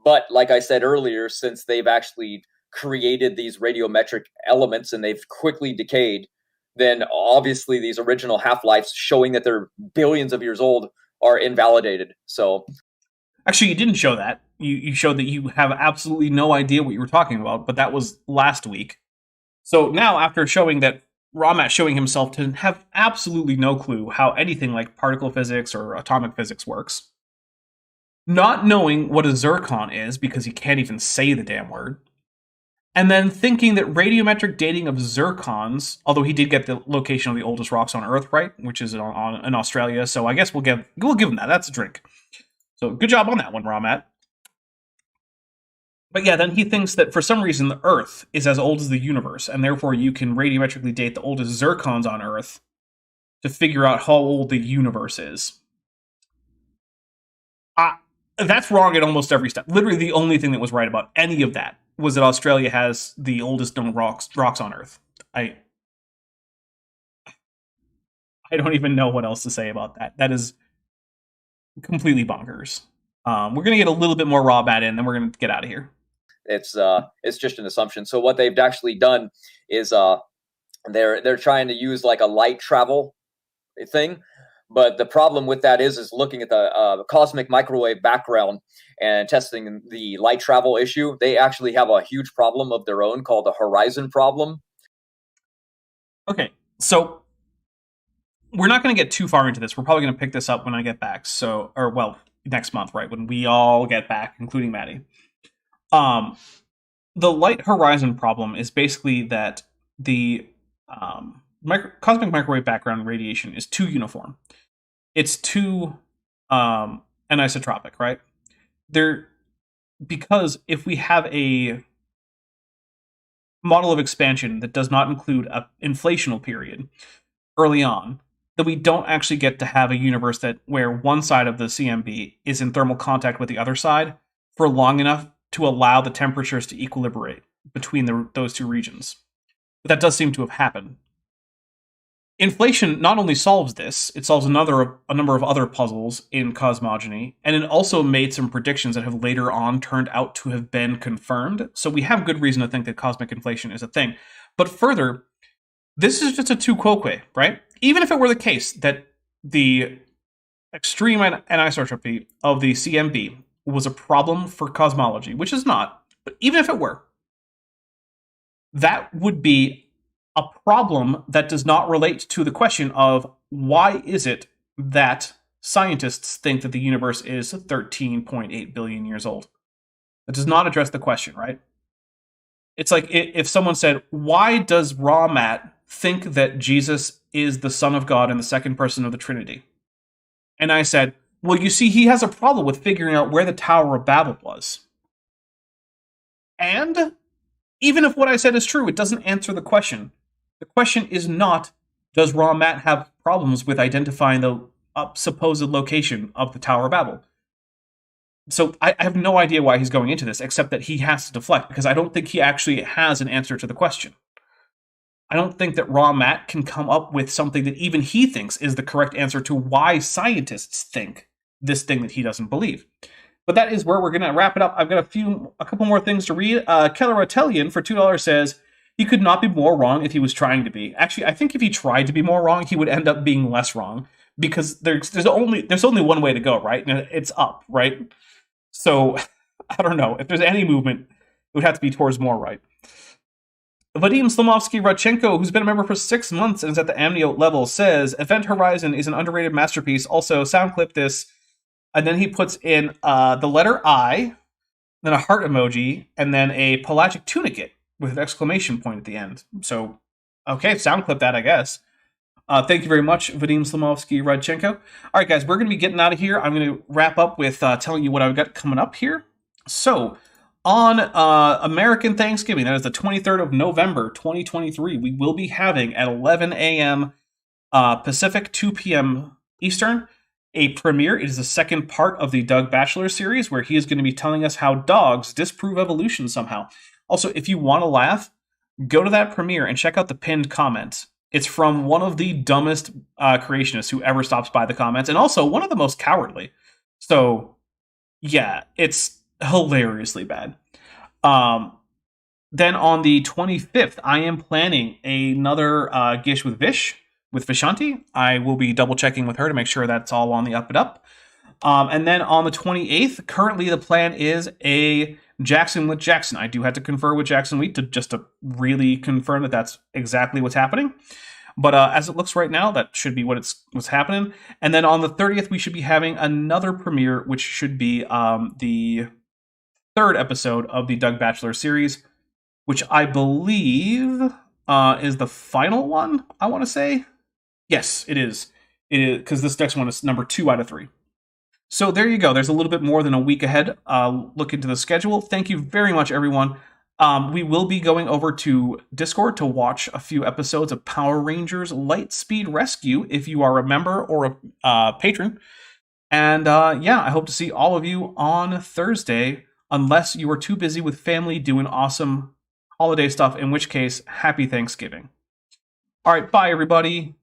But like I said earlier, since they've actually created these radiometric elements and they've quickly decayed, then obviously these original half-lives showing that they're billions of years old are invalidated. So actually, you didn't show that. You showed that you have absolutely no idea what you were talking about, but that was last week. So now, after showing that Ramat showing himself to have absolutely no clue how anything like particle physics or atomic physics works, not knowing what a zircon is because he can't even say the damn word, and then thinking that radiometric dating of zircons, although he did get the location of the oldest rocks on Earth right, which is in Australia, so I guess we'll give him that. That's a drink. So good job on that one, Ramat. But yeah, then he thinks that for some reason the Earth is as old as the universe, and therefore you can radiometrically date the oldest zircons on Earth to figure out how old the universe is. That's wrong at almost every step. Literally the only thing that was right about any of that was that Australia has the oldest known rocks on Earth. I don't even know what else to say about that. That is completely bonkers. We're going to get a little bit more Ramat in, then we're going to get out of here. it's just an assumption. So what they've actually done is they're trying to use like a light travel thing. But the problem with that is looking at the cosmic microwave background and testing the light travel issue. They actually have a huge problem of their own called the horizon problem. Okay, so we're not going to get too far into this. We're probably going to pick this up when I get back. Next month, right? When we all get back, including Maddie. The light horizon problem is basically that the cosmic microwave background radiation is too uniform. It's too anisotropic, right? Because if we have a model of expansion that does not include an inflational period early on, that we don't actually get to have a universe where one side of the CMB is in thermal contact with the other side for long enough to allow the temperatures to equilibrate between those two regions. But that does seem to have happened. Inflation not only solves this, it solves a number of other puzzles in cosmogony, and it also made some predictions that have later on turned out to have been confirmed. So we have good reason to think that cosmic inflation is a thing. But further, this is just a tu quoque, right? Even if it were the case that the extreme anisotropy of the CMB was a problem for cosmology, which is not, but even if it were, that would be a problem that does not relate to the question of why is it that scientists think that the universe is 13.8 billion years old. That does not address the question, right? It's like if someone said, why does Raw Matt think that Jesus is the Son of God and the second person of the Trinity? And I said, well, you see, he has a problem with figuring out where the Tower of Babel was. And even if what I said is true, it doesn't answer the question. The question is not, does Raw Matt have problems with identifying the supposed location of the Tower of Babel? So I have no idea why he's going into this, except that he has to deflect, because I don't think he actually has an answer to the question. I don't think that Raw Matt can come up with something that even he thinks is the correct answer to why scientists think this thing that he doesn't believe. But that is where we're going to wrap it up. I've got a couple more things to read. Keller Rotellian for $2 says, he could not be more wrong if he was trying to be. Actually, I think if he tried to be more wrong, he would end up being less wrong, because there's only one way to go, right? And it's up, right? So, I don't know. If there's any movement, it would have to be towards more right. Vadim Slomovsky-Rodchenko, who's been a member for 6 months and is at the Amniote level, says, Event Horizon is an underrated masterpiece. Also, sound clip this. And then he puts in the letter I, then a heart emoji, and then a pelagic tunicate with an exclamation point at the end. So, okay, sound clip that, I guess. Thank you very much, Vadim Slomovsky-Rodchenko. All right, guys, we're going to be getting out of here. I'm going to wrap up with telling you what I've got coming up here. So, on American Thanksgiving, that is the 23rd of November, 2023, we will be having at 11 a.m. Pacific, 2 p.m. Eastern, a premiere. It is the second part of the Doug Batchelor series, where he is going to be telling us how dogs disprove evolution somehow. Also, if you want to laugh, go to that premiere and check out the pinned comments. It's from one of the dumbest creationists who ever stops by the comments, and also one of the most cowardly. So, yeah, it's hilariously bad. Then on the 25th, I am planning another Gish with Vish, with Vishanti. I will be double checking with her to make sure that's all on the up and up. And then on the 28th, currently the plan is a Jackson with Jackson. I do have to confer with Jackson Wheat to really confirm that that's exactly what's happening. But as it looks right now, that should be what's happening. And then on the 30th, we should be having another premiere, which should be the third episode of the Doug Batchelor series, which I believe is the final one, I want to say. Yes, it is. It is, because this next one is number 2 out of 3. So there you go. There's a little bit more than a week ahead. Look into the schedule. Thank you very much, everyone. We will be going over to Discord to watch a few episodes of Power Rangers Lightspeed Rescue if you are a member or a patron. And yeah, I hope to see all of you on Thursday, unless you are too busy with family doing awesome holiday stuff, in which case, happy Thanksgiving. All right, bye, everybody.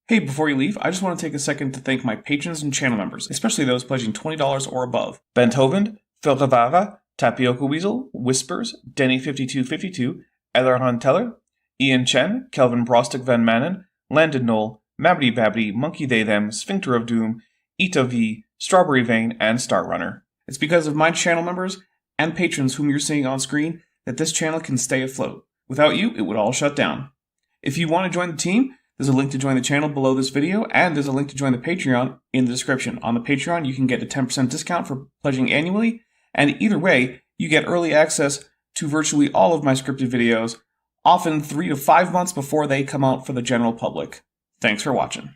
Hey, before you leave, I just want to take a second to thank my patrons and channel members, especially those pledging $20 or above. Benthoven, Philrevara, Tapioca Weasel, Whispers, Denny5252, Ellerhan Teller, Ian Chen, Kelvin Brostick Van Manen, Landon Knoll, Mabbity Babbity, Monkey They Them, Sphincter of Doom, Ita V, Strawberry Vein, and Star Runner. It's because of my channel members and patrons whom you're seeing on screen that this channel can stay afloat. Without you, it would all shut down. If you want to join the team, there's a link to join the channel below this video, and there's a link to join the Patreon in the description. On the Patreon, you can get a 10% discount for pledging annually, and either way, you get early access to virtually all of my scripted videos, often 3 to 5 months before they come out for the general public. Thanks for watching.